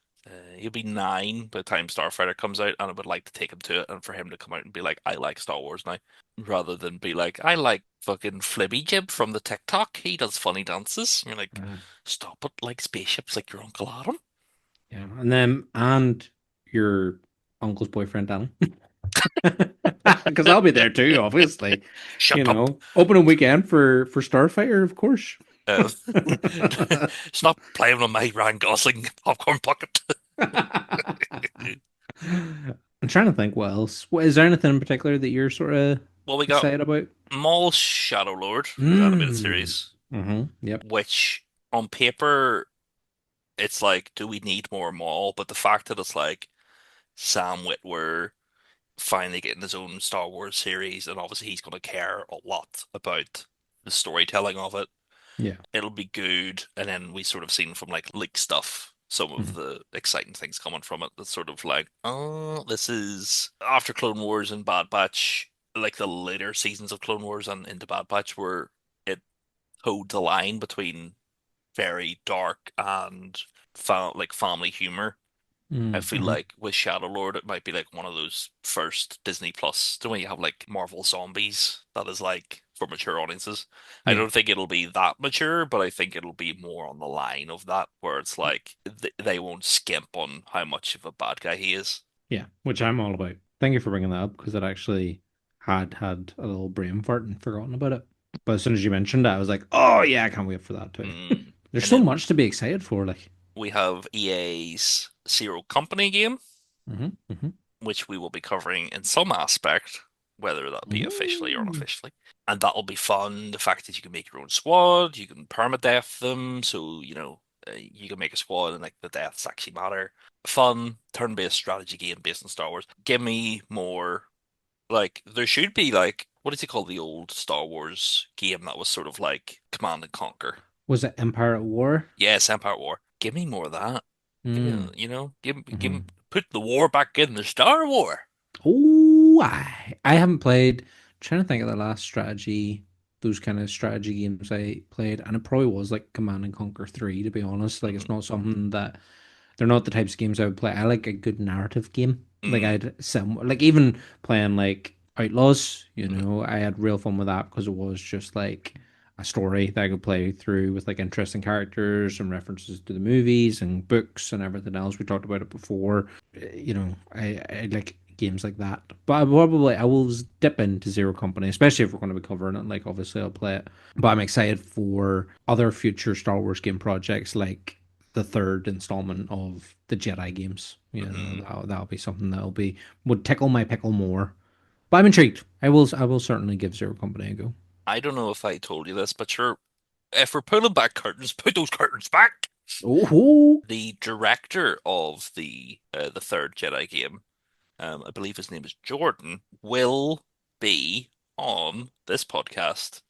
9 by the time Starfighter comes out, and I would like to take him to it, and for him to come out and be like, "I like Star Wars now," rather than be like, "I like fucking Flibby Jib from the TikTok. He does funny dances." And you're like, uh, "Stop it! Like spaceships, like your Uncle Adam." yeah, and your uncle's boyfriend, Danny. Because I'll be there too, obviously. Shut up. Opening weekend for Starfighter, of course. Uh, Stop playing on my Ryan Gosling popcorn bucket. I'm trying to think what else. Is there anything in particular that you're sort of Well, we got excited about? Maul Shadow Lord, his animated Mm. series, Yep. which on paper it's like, do we need more Maul? But the fact that it's like Sam Witwer finally getting his own Star Wars series, and obviously he's going to care a lot about the storytelling of it. Yeah. It'll be good, and then we sort of seen from like leak stuff some of Mhm. the exciting things coming from it. That's sort of like, oh, this is after Clone Wars and Bad Batch, like the later seasons of Clone Wars and into Bad Batch, where it towed the line between very dark and fa like family humor. I feel Mm-hmm. like with Shadow Lord, it might be like one of those first Disney Plus. The way you have like Marvel Zombies, that is like for mature audiences. I Yeah. don't think it'll be that mature, but I think it'll be more on the line of that, where it's like they won't skimp on how much of a bad guy he is. Yeah. Which I'm all about. Thank you for bringing that up because it actually had a little brain fart and forgotten about it. But as soon as you mentioned it, I was like, oh yeah, I can't wait for that too. Mm. There's And so then much to be excited for. Like, we have EA's Zero Company game, mm-hmm. which we will be covering in some aspect, whether that be officially or Mm. unofficially. And that'll be fun. The fact that you can make your own squad, you can permadeath them, so you can make a squad and like the deaths actually matter. Fun turn-based strategy game based on Star Wars. Give me more. Like there should be like what is it called? The old Star Wars game that was sort of like Command and Conquer. Was it Empire at War? Yes, Empire War. Give me more of that. Give me, Mm. give Hmm. put the war back in the Star War. Oh, I haven't played. Trying to think of the last strategy, those kind of strategy games I played, and it probably was like Command and Conquer 3, to be honest. Like it's Mm-hmm. not something that they're not the types of games I would play. I like a good narrative game. Like Mm-hmm. like even playing like Outlaws, Mm-hmm. I had real fun with that because it was just like a story that I could play through with like interesting characters and references to the movies and books and everything else. We talked about it before. I like games like that. But I will dip into Zero Company, especially if we're going to be covering it. Like obviously I'll play it. But I'm excited for other future Star Wars game projects like the third installment of the Jedi games. Mm-hmm. That'll be something would tickle my pickle more. But I'm intrigued. I will certainly give Zero Company a go. I don't know if I told you this, but sure, if we're pulling back curtains, put those curtains back. Oh, The director of the third Jedi game, I believe his name is Jordan, will be on this podcast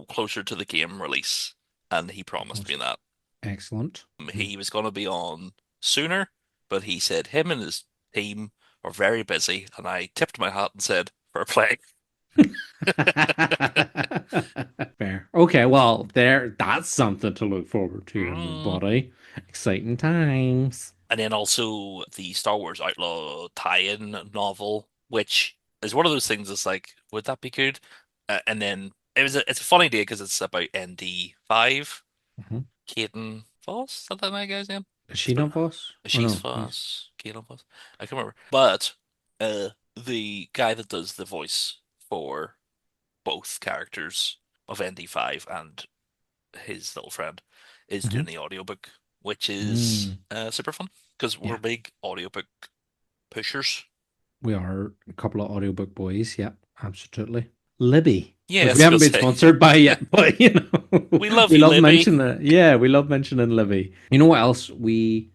closer to the game release, and he promised me that. excellent. He was going to be on sooner, but he said him and his team are very busy, and I tipped my hat and said, "Fair play." Fair. Okay, well, that's something to look forward to, Mm. everybody. Exciting times. And then also the Star Wars Outlaw tie-in novel, which is one of those things that's like, would that be good? And then it's a funny day because it's about ND5, Mhm. Caden Foss, is that my guy's name? Is It's she been not boss? Oh she's no, he's Foss, Caden Foss. I can't remember. But the guy that does the voice for both characters of ND5 and his little friend is hmm doing the audiobook, which is mm. super fun because we're Yeah, big audiobook pushers. we are a couple of audiobook boys. Yeah, absolutely. Libby, Yeah, I which we was gonna haven't been say sponsored by yet, but we love we you, love Libby. mentioning it. Yeah, we love mentioning Libby. You know what else we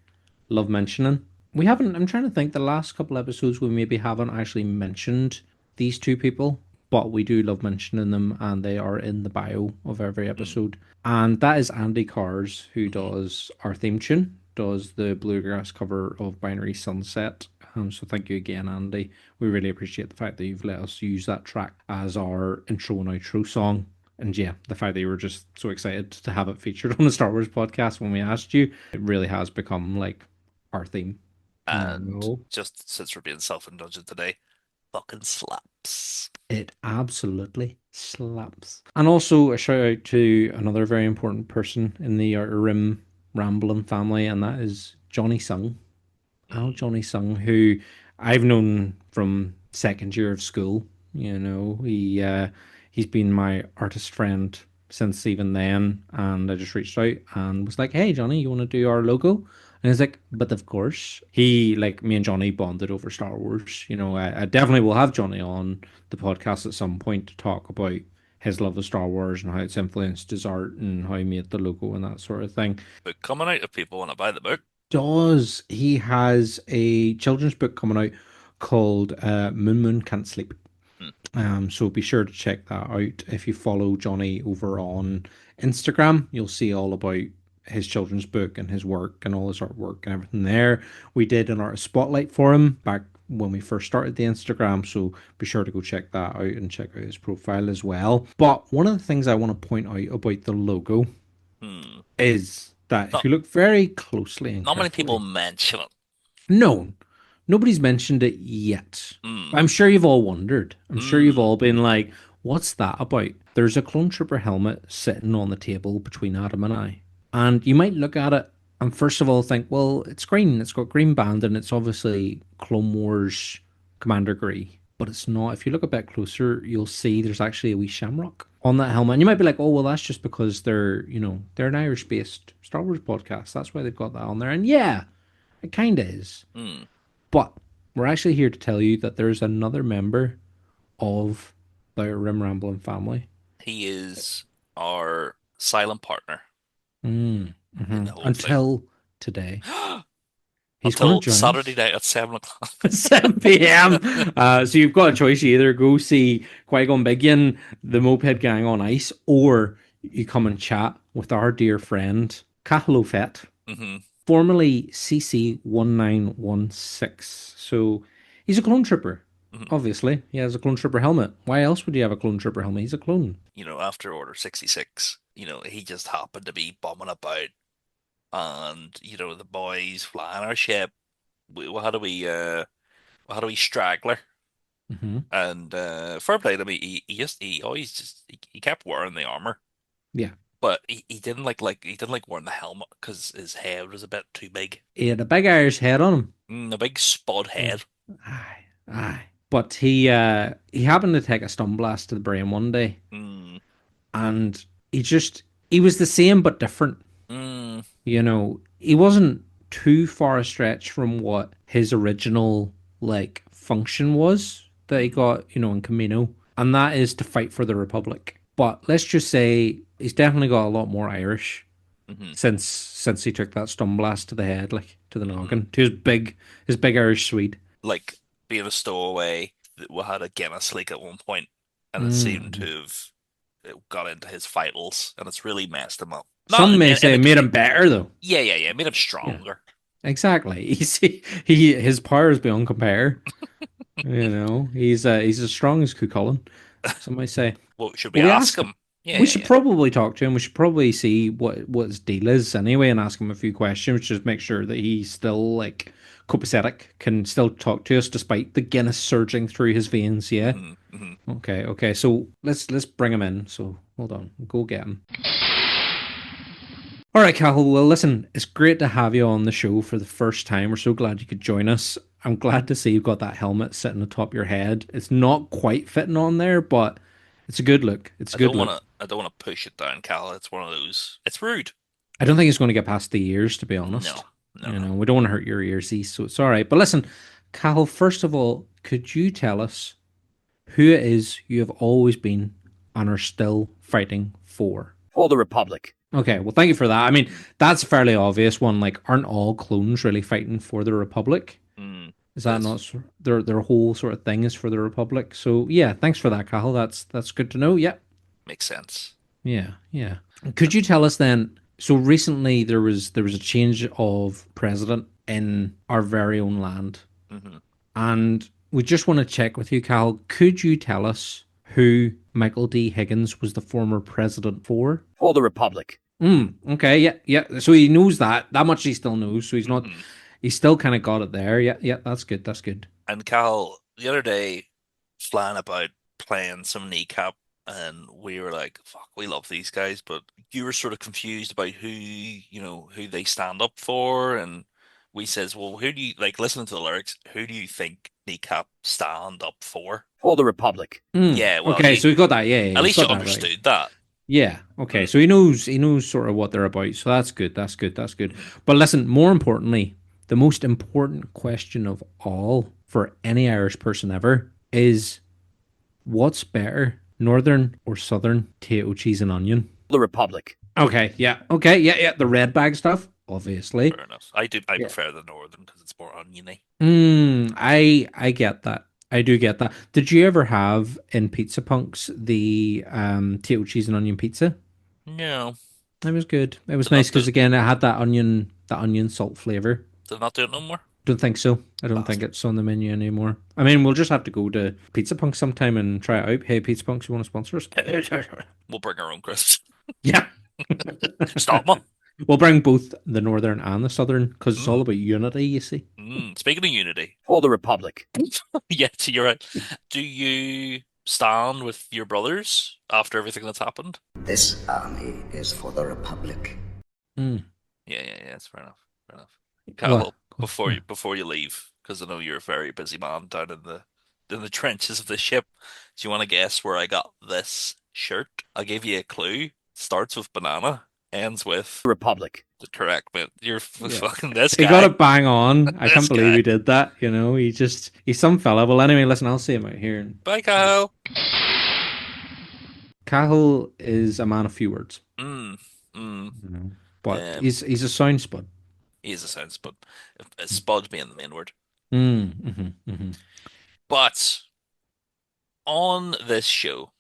love mentioning? We haven't, I'm trying to think the last couple episodes we maybe haven't actually mentioned these two people, but we do love mentioning them and they are in the bio of every Mm, episode. And that is Andy Kahrs, who mhm. does our theme tune, does the bluegrass cover of Binary Sunset. So thank you again, Andy. We really appreciate the fact that you've let us use that track as our intro and outro song. And yeah, the fact that you were just so excited to have it featured on the Star Wars podcast when we asked you, it really has become like our theme. And No. just since we're being self-indulgent today, fucking slaps. It absolutely slaps. And also a shout out to another very important person in the Outer Rim Rambling family, and that is Johnny Sung. Mm, Johnny Sung, who I've known from second year of school. He's been my artist friend since even then, and I just reached out and was like, "Hey, Johnny, you want to do our logo?" And And it's like, but of course, he, like me and Johnny bonded over Star Wars. I definitely will have Johnny on the podcast at some point to talk about his love of Star Wars and how it's influenced his art and how he made the logo and that sort of thing. Book coming out if people want to buy the book. Does he has a children's book coming out called Moon Moon Can't Sleep. Hmm. So be sure to check that out. If you follow Johnny over on Instagram, you'll see all about his children's book and his work and all his artwork and everything there. We did an artist spotlight for him back when we first started the Instagram, so be sure to go check that out and check out his profile as well. But one of the things I want to point out about the logo Hmm. is that if Not you look very closely and not many people carefully, mention it. no, nobody's mentioned it yet. Hmm. I'm sure you've all wondered. I'm sure you've Hmm. all been like, what's that about? There's a clone trooper helmet sitting on the table between Adam and I. And you might look at it and first of all think, well, it's green. It's got green band and it's obviously Clone Wars Commander Grey. But it's not. If you look a bit closer, you'll see there's actually a wee shamrock on that helmet. And you might be like, oh, well, that's just because they're an Irish-based Star Wars podcast. That's why they've got that on there. And yeah, it kind of is. Hmm. But we're actually here to tell you that there's another member of the Rim Rambling family. He is our silent partner in the whole thing. Until today. He's going Until to join Saturday us night at 7 o'clock. at 7 p.m. So you've got a choice. You either go see Qui-Gon Biggen, the Moped Gang on Ice, or you come and chat with our dear friend, Cathal Fett, Hmm. formerly CC1916. So he's a clone trooper. Hmm. Obviously, he has a clone trooper helmet. Why else would you have a clone trooper helmet? He's a clone. After Order 66, he just happened to be bumming about, and the boys flying our ship. We had a wee straggler, Hmm. and fair play to me. He always he kept wearing the armor, Yeah. but he didn't he didn't like wearing the helmet because his head was a bit too big. He had a big Irish head on him. A big spud Mm. head. Aye, aye. But he happened to take a stun blast to the brain one day, Mm, and he was the same but different. mm, He wasn't too far a stretch from what his original like function was that he got, in Camino, and that is to fight for the Republic. But let's just say he's definitely got a lot more Irish hmm since he took that stun blast to the head, like to the hmm noggin, to his big Irish Swede. Like being a stowaway, we had a Guinness leak at one point, and it seemed Mm. to have it got into his vitals, and it's really messed him up. Not Some may in say a it made good. him better though. Yeah, yeah, yeah. It made him Yeah, stronger. exactly. His power is beyond compare. He's as strong as Cuchulainn, some might say. Well, should we Well, we ask ask him? Yeah, we yeah, should yeah. probably talk to him. We should probably see what his deal is anyway, and ask him a few questions. Just make sure that he's still like copacetic, can still talk to us despite the Guinness surging through his veins. Yeah. Hmm. Hmm. Okay. So let's bring him in. So hold on, go get him. All right, Cahill. Well, listen, it's great to have you on the show for the first time. We're so glad you could join us. I'm glad to see you've got that helmet sitting atop your head. It's not quite fitting on there, but it's a good look. It's a I good don't look. want to. I don't want to push it down, Cal. It's one of those. It's rude. I don't think it's going to get past the ears, to be No, honest. no, no. We don't want to hurt your ears, so it's all right. But listen, Cahill, first of all, could you tell us who it is you have always been and are still fighting for? For the Republic. Okay, well, thank you for that. I mean, that's a fairly obvious one. Like, aren't all clones really fighting for the Republic? Mm, Is that yes. not their whole sort of thing is for the Republic? So yeah, thanks for that, Cahill. That's good to know. Yeah, Makes sense. yeah. Could you tell us then? So recently there was a change of president in our very own land, Hmm. and we just want to check with you, Cal. Could you tell us who Michael D. Higgins was the former president for? For the Republic. Okay, yeah. So he knows that. That much he still knows. So Hmm. he's still kind of got it there. Yeah. That's good. That's good. And Cal, the other day, flying about playing some kneecap, and we were like, "Fuck, we love these guys," but you were sort of confused about who they stand up for, and we says, "Well, who do you like?" Listening to the lyrics, who do you think kneecap stand up for? For the Republic. Yeah, well, Okay, so he got that. Yeah, at he's least you got that right. understood that. Yeah. Okay. So he knows sort of what they're about. So that's good. That's good. That's good. But listen, more importantly, the most important question of all for any Irish person ever is what's better, northern or southern potato, cheese, and onion? The Republic. Okay. Yeah. Okay. Yeah. Yeah. The red bag stuff, obviously. Fair enough. I do. I Yeah. prefer the northern because it's more oniony. I get that. I do get that. Did you ever have in Pizza Punks the potato, cheese, and onion pizza? No, It was good. It was they're nice not because do. again, it had that onion salt flavor. They're not doing it no more. Don't think so. I don't think Bastard. it's on the menu anymore. I mean, we'll just have to go to Pizza Punk sometime and try it out. Hey, Pizza Punks, you want to sponsor us? We'll bring our own crisps. Yeah. Stop, man. We'll bring both the northern and the southern because it's all Mm. about unity, you see. Speaking of unity, For the Republic. yes, you're right. Do you stand with your brothers after everything that's happened? This army is for the Republic. Mm. Yeah. That's fair enough. Fair enough. What? Cahill, before you leave, because I know you're a very busy man down in the trenches of the ship. Do you want to guess where I got this shirt? I'll give you a clue. Starts with banana, ends with The Republic. the correct bit. You're Yeah. fucking this He guy. got it bang on. I This can't believe guy. he did that. He's some fella. Well, anyway, listen, I'll see him out here. Bye, Cahill. Cahill is a man of few words, Mm, mm. but Um, he's a sound spud. He is a sense, but spud being the main word. Mm-hmm. But on this show,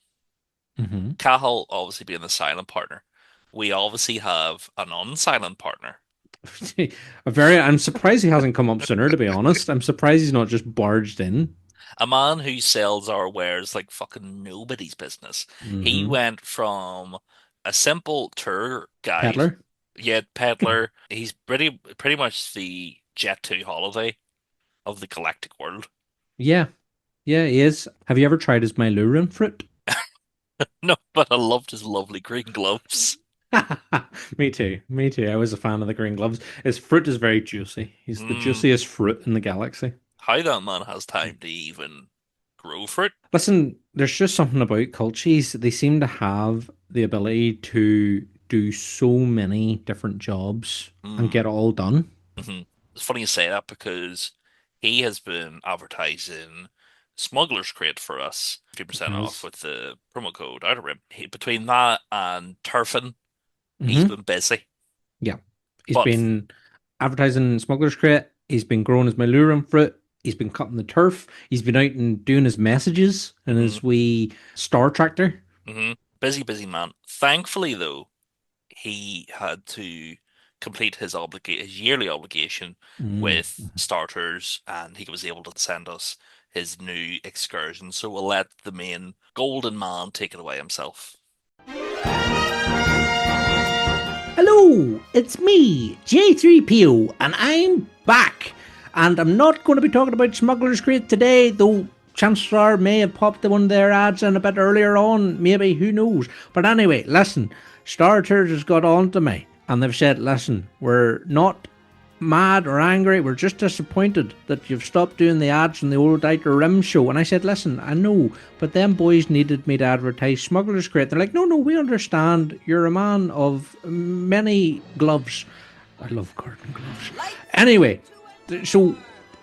Mm-hmm. Cahill obviously being the silent partner, we obviously have a non-silent partner. I'm surprised he hasn't come up sooner, to be honest. I'm surprised he's not just barged in. A man who sells our wares like fucking nobody's business. He Mhm. went from a simple tour guide, Peddler. peddler. He's pretty much the Jet2 holiday of the galactic world. Yeah. Yeah, he is. Have you ever tried his Myluran fruit? No, but I loved his lovely green gloves. Me too. Me too. I was a fan of the green gloves. His fruit is very juicy. He's the juiciest fruit in the galaxy. How that man has time to even grow fruit. Listen, there's just something about cultures. They seem to have the ability to do so many different jobs and get it all done. It's funny you say that because he has been advertising Smuggler's Crate for us, 50% off with the promo code Outer Rim. Between that and turfing, he's been busy. Yeah. He's But- been advertising Smuggler's Crate. He's been growing his Myluran fruit. He's been cutting the turf. He's been out and doing his messages and his wee Star Tractor. Busy man. Thankfully, though, he had to complete his yearly obligation with starters, and he was able to send us his new excursion. So we'll let the main golden man take it away himself. Hello, it's me, J3PO, and I'm back. And I'm not going to be talking about Smuggler's Crate today, though chances are may have popped one of their ads in a bit earlier on, maybe, who knows. But anyway, listen, Starters has got on to me, and they've said, listen, we're not mad or angry, we're just disappointed that you've stopped doing the ads on the old Outer Rim show. And I said, listen, I know, but them boys needed me to advertise Smuggler's Crate. They're like, no, we understand, you're a man of many gloves. I love garden gloves. Anyway, so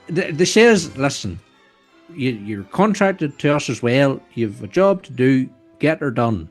they says, listen, you're contracted to us as well, you've a job to do, get her done.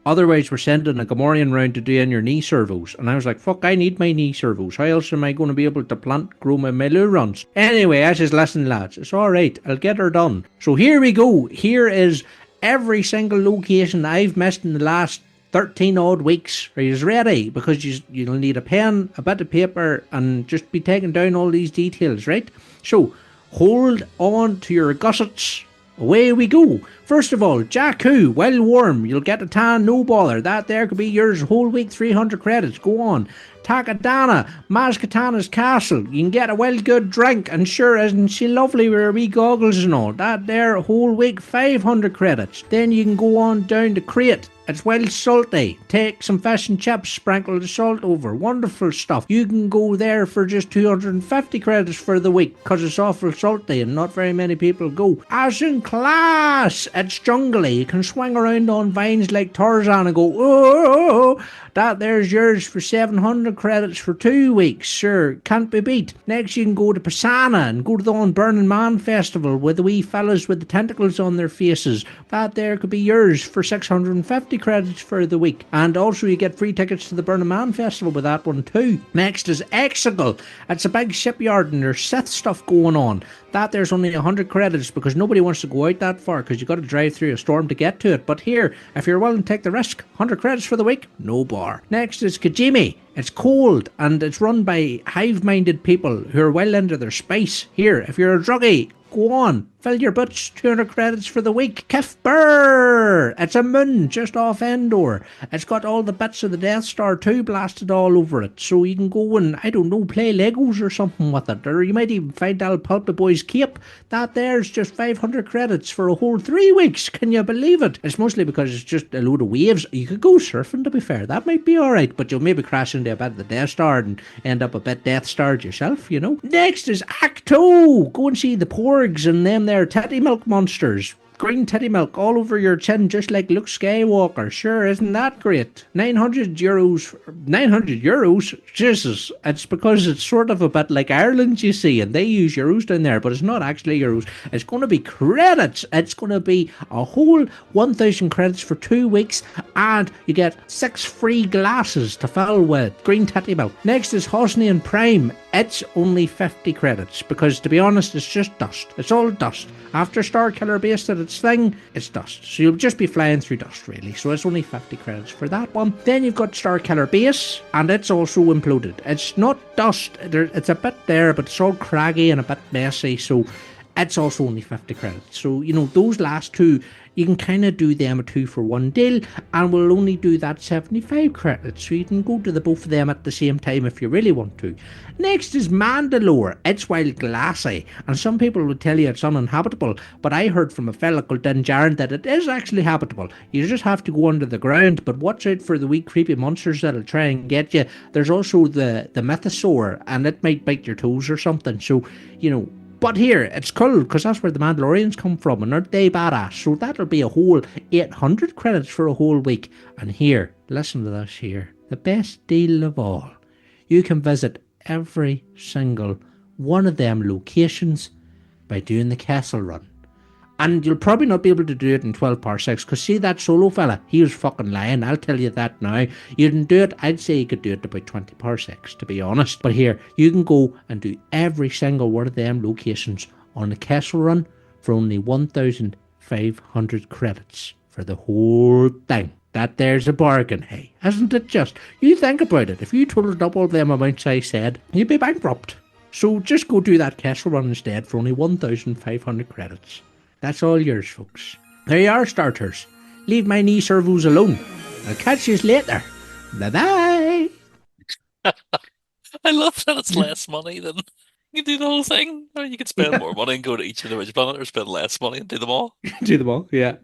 Otherwise, we're sending a Gamorrean round to do in your knee servos. And I was like, fuck, I need my knee servos. How else am I going to be able to grow my Melurons? Anyway, I says, listen, lads, it's all right. I'll get her done. So here we go. Here is every single location I've missed in the last 13 odd weeks. Are you ready? Because you'll need a pen, a bit of paper, and just be taking down all these details, right? So, hold on to your gussets. Away we go. First of all, Jakku, well warm. You'll get a tan, no bother. That there could be yours whole week, 300 credits. Go on. Takadana, Mazkatana's castle. You can get a well good drink. And sure, isn't she lovely with her wee goggles and all? That there whole week, 500 credits. Then you can go on down to Crate. It's well salty. Take some fish and chips, sprinkle the salt over. Wonderful stuff. You can go there for just 250 credits for the week because it's awful salty and not very many people go. As in class, it's jungly. You can swing around on vines like Tarzan and go, oh, that there's yours for 700 credits for 2 weeks. Sure, can't be beat. Next, you can go to Pisana and go to the Unburning Man Festival with the wee fellas with the tentacles on their faces. That there could be yours for 650 credits for the week. And also, you get free tickets to the Burning Man Festival with that one too. Next is Exegol. It's a big shipyard and there's Sith stuff going on. That there's only 100 credits because nobody wants to go out that far because you got to drive through a storm to get to it. But here, if you're willing to take the risk, 100 credits for the week, no bar. Next is Kajimi. It's cold and it's run by hive-minded people who are well into their spice. Here, if you're a druggie, go on, fill your butts, 200 credits for the week. Kifbur! It's a moon just off Endor. It's got all the bits of the Death Star 2 blasted all over it, so you can go and, I don't know, play Legos or something with it, or you might even find Al Pulpy Boy's cape. That there's just 500 credits for a whole 3 weeks. Can you believe it? It's mostly because it's just a load of waves. You could go surfing, to be fair. That might be alright, but you'll maybe crash into a bit of the Death Star and end up a bit Death Starred yourself, you know. Next is Act 2. Go and see the Porgs and them there titty milk monsters. Green titty milk all over your chin just like Luke Skywalker. Sure, isn't that great? 900 euros. 900 euros? Jesus. It's because it's sort of a bit like Ireland, you see, and they use euros down there, but it's not actually euros. It's going to be credits. It's going to be a whole 1,000 credits for 2 weeks, and you get 6 free glasses to fill with green titty milk. Next is Hosnian Prime. It's only 50 credits because, to be honest, it's just dust. It's all dust. After Starkiller Base did its thing, it's dust. So you'll just be flying through dust, really. So it's only 50 credits for that one. Then you've got Starkiller Base, and it's also imploded. It's not dust. It's a bit there, but it's all craggy and a bit messy. So it's also only 50 credits. So, you know, those last two, you can kind of do them a 2-for-1 deal, and we'll only do that 75 credits, so you can go to the both of them at the same time if you really want to. Next is Mandalore. It's wild glassy, and some people would tell you it's uninhabitable, but I heard from a fella called Din Djarin that it is actually habitable. You just have to go under the ground, but watch out for the wee creepy monsters that'll try and get you. There's also the mythosaur, and it might bite your toes or something, so, you know. But here, it's cool, because that's where the Mandalorians come from, and aren't they badass? So that'll be a whole 800 credits for a whole week. And here, listen to this here. The best deal of all. You can visit every single one of them locations by doing the castle run. And you'll probably not be able to do it in 12 parsecs, because see that solo fella, he was fucking lying, I'll tell you that now. You can do it, I'd say you could do it in about 20 parsecs, to be honest. But here, you can go and do every single one of them locations on the castle run for only 1,500 credits for the whole thing. That there's a bargain, hey, isn't it just? You think about it, if you totaled up all them amounts I said, you'd be bankrupt. So just go do that castle run instead for only 1,500 credits. That's all yours, folks. There you are, starters. Leave my knee servos alone. I'll catch you later. Bye-bye. I love that it's less money than you can do the whole thing. I mean, you could spend more money and go to each individual planet, or spend less money and do them all. Do them all. Yeah.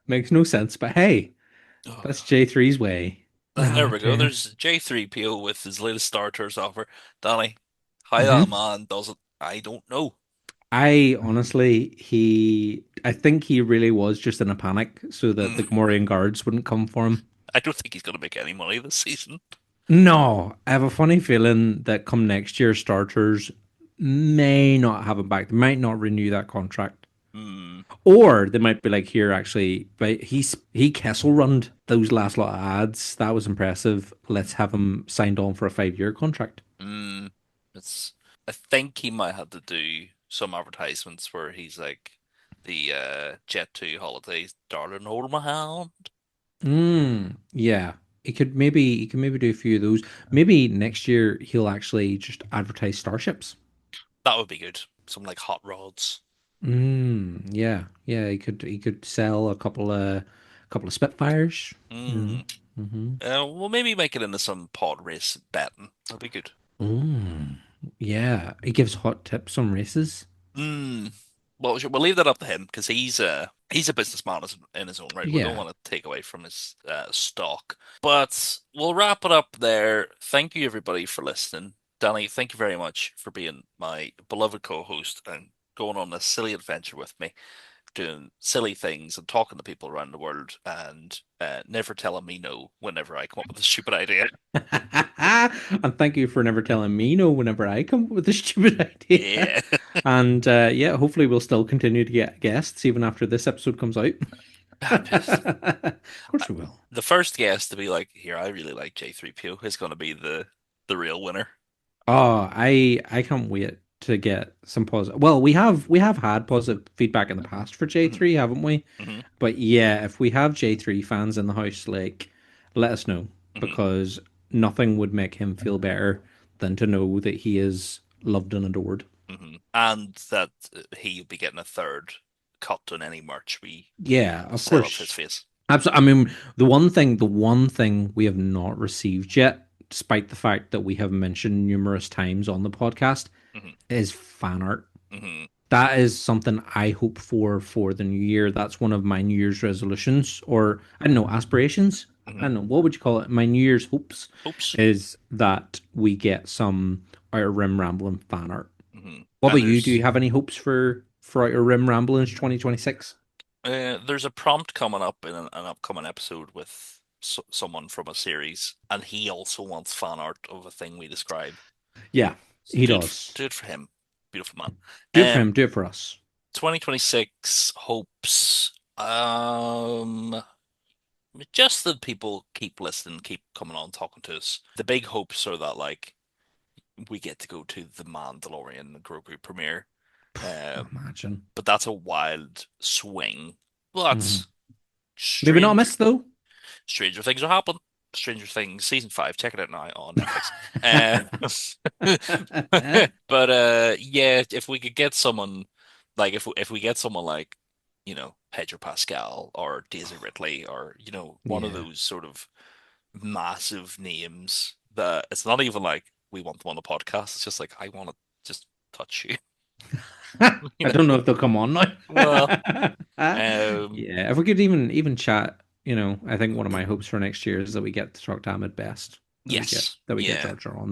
Makes no sense, but hey, that's J3's way. There we go. dear. There's J3PO with his latest Star Tours offer. Danny, how Mhm. that man does it, I don't know. I honestly, I think he really was just in a panic so that the Gamorrean guards wouldn't come for him. I don't think he's going to make any money this season. No, I have a funny feeling that come next year, starters may not have him back. They might not renew that contract. Or they might be like, here, actually, but he Kessel runned those last lot of ads. That was impressive. Let's have him signed on for a 5-year contract. I think he might have to do some advertisements where he's like the Jet 2 holidays, darling, hold my hand. Yeah. He could maybe do a few of those. Maybe next year he'll actually just advertise starships. That would be good. Some like hot rods. Yeah. He could sell a couple of Spitfires. Well, maybe make it into some pod race betting. That'd be good. Yeah. He gives hot tips on races. Well, we'll leave that up to him because he's he's a businessman in his own right. We don't Yeah. want to take away from his stock. But we'll wrap it up there. Thank you, everybody, for listening. Danny, thank you very much for being my beloved co-host and going on this silly adventure with me, doing silly things and talking to people around the world and never telling me no whenever I come up with a stupid idea. And thank you for never telling me no whenever I come up with a stupid idea. Yeah. And yeah, hopefully we'll still continue to get guests even after this episode comes out. Of course we will. The first guest to be like, here, I really like J3PO is going to be the real winner. Oh, I can't wait to get some positive. Well, we have had positive feedback in the past for J3, haven't we? Hmm. But yeah, if we have J3 fans in the house, like, let us know Hmm. because nothing would make him feel better than to know that he is loved and adored. Hmm. And that he'll be getting a third cut on any merch we Yeah, of sell of his course. face. Absolutely. I mean, the one thing we have not received yet, despite the fact that we have mentioned numerous times on the podcast, Hmm. is fan art. Hmm. That is something I hope for the new year. That's one of my New Year's resolutions, or I don't know, aspirations. I Hmm. don't know, what would you call it? My New Year's hopes Oops. is that we get some Outer Rim Rambling fan art. Hmm. What And about you? Do you have any hopes for Outer Rim Ramblings 2026? there's a prompt coming up in an upcoming episode with someone from a series, and he also wants fan art of a thing we describe. Yeah, So he does. do it for him, beautiful man. Do it for Um, him, do it for us. 2026 hopes. Just that people keep listening, keep coming on, talking to us. The big hopes are that like we get to go to the Mandalorian Grogu premiere. Um, Imagine. but that's a wild swing. Well, Mhm. that's Maybe not strange. miss though. Stranger Things will happen. Stranger Things season 5. Check it out now on Netflix. But yeah, if we could get someone like if we get someone like Pedro Pascal or Daisy Ridley or one of Yeah. those sort of massive names that it's not even like we want them on the podcast. It's just like I want to just touch you. You I know. don't know if they'll come on now. Well, um, Yeah, if we could even chat, I think one of my hopes for next year is that we get to talk to Ahmed Best. That we get yes, that we get yeah, Jar Jar on.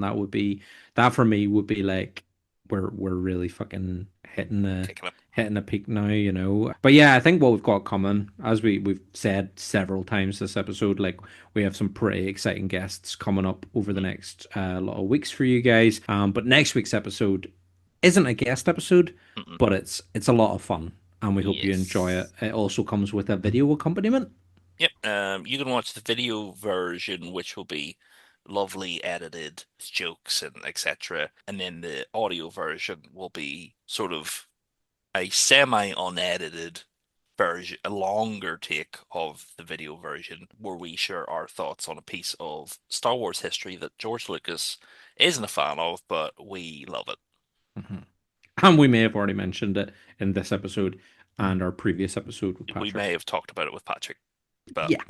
That for me would be like we're really fucking kicking it. hitting a peak now. But yeah, I think what we've got coming, as we've said several times this episode, like we have some pretty exciting guests coming up over the next lot of weeks for you guys. But next week's episode isn't a guest episode, Mm-mm. but it's a lot of fun, and we hope you enjoy it. Yes. It also comes with a video accompaniment. Yep. You can watch the video version, which will be lovely edited jokes and etc. And then the audio version will be sort of a semi-unedited version, a longer take of the video version, where we share our thoughts on a piece of Star Wars history that George Lucas isn't a fan of, but we love it. Mhm. And we may have already mentioned it in this episode and our previous episode with We Patrick. may have talked about it with Patrick, but Yeah,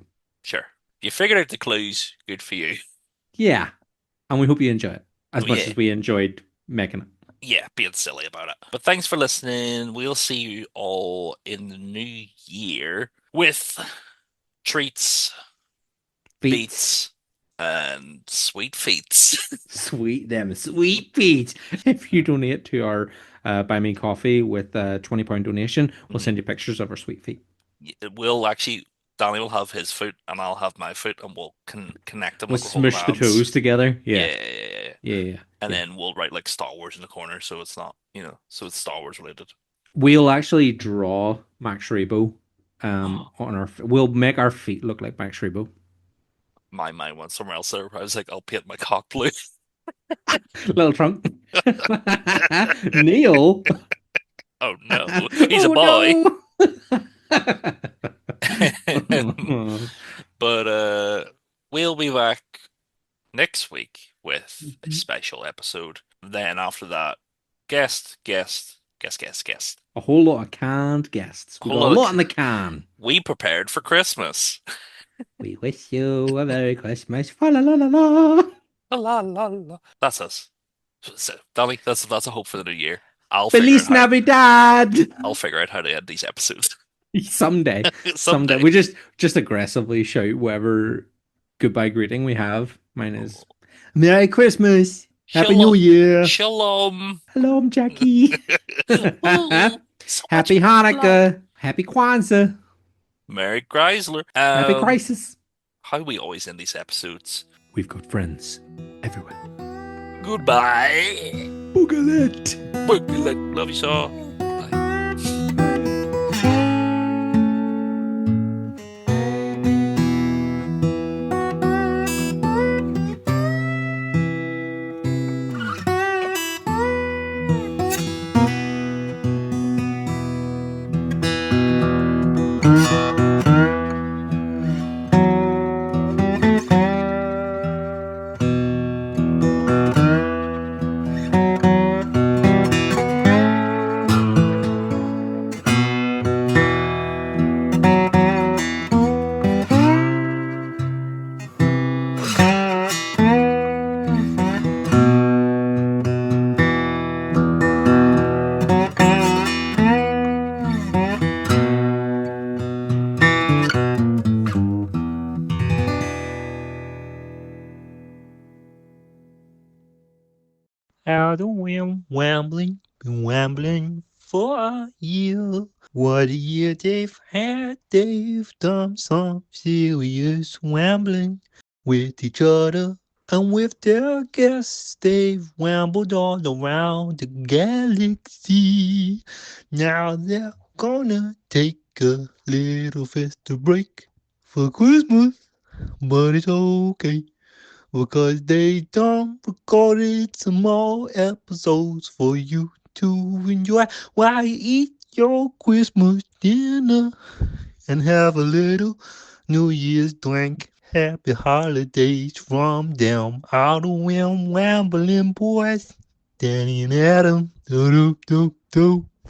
sure. You figured out the clues, good for you. yeah, and we hope you enjoy it as Oh, much yeah. as we enjoyed making it. Yeah, being silly about it. But thanks for listening. We'll see you all in the new year with treats, Feet, beats, and sweet feats. sweet them, sweet feet. If you donate to our Buy Me Coffee with a £20 donation, we'll send you pictures of our sweet feet. We'll actually, Danny will have his foot and I'll have my foot, and we'll connect them We'll like we're holding smush the hands. toes together. Yeah, Yeah, yeah, yeah, yeah. yeah, yeah, And yeah. then we'll write like Star Wars in the corner, so it's not, so it's Star Wars related. We'll actually draw Max Rebo on our. We'll make our feet look like Max Rebo. My mind went somewhere else there. I was like, I'll paint my cock blue. Little trunk. Neil. Oh no, he's a Oh boy. no. But we'll be back next week with a special episode. Then after that, guest. A whole lot of canned guests. We Whole got a lot lot of in the can. We prepared for Christmas. We wish you a Merry Christmas. Fa la la la la. La la la. That's us. So, Dolly, that's a hope for the new year. I'll Feliz Navidad. I'll figure out how to end these episodes. Someday. Someday. We just aggressively shout whatever goodbye greeting we have. Mine is Merry Christmas. Happy New Shalom. Year. Shalom. Hello, I'm Jackie. Ooh, so much Happy blood. Hanukkah. Happy Kwanzaa. Merry Chrysler. Happy Crisis. How we always end these episodes. We've got friends everywhere. Goodbye. Boogalet. Love you so. Out of Wambling, been wambling for a year. What a year they've had. They've done some serious wambling with each other and with their guests. They've wambled all around the galaxy. Now they're gonna take a little festive break for Christmas, but it's okay. Because they done recorded some more episodes for you to enjoy while you eat your Christmas dinner and have a little New Year's drink. Happy holidays from them out of Wham Wambling boys, Danny and Adam. Do do do do.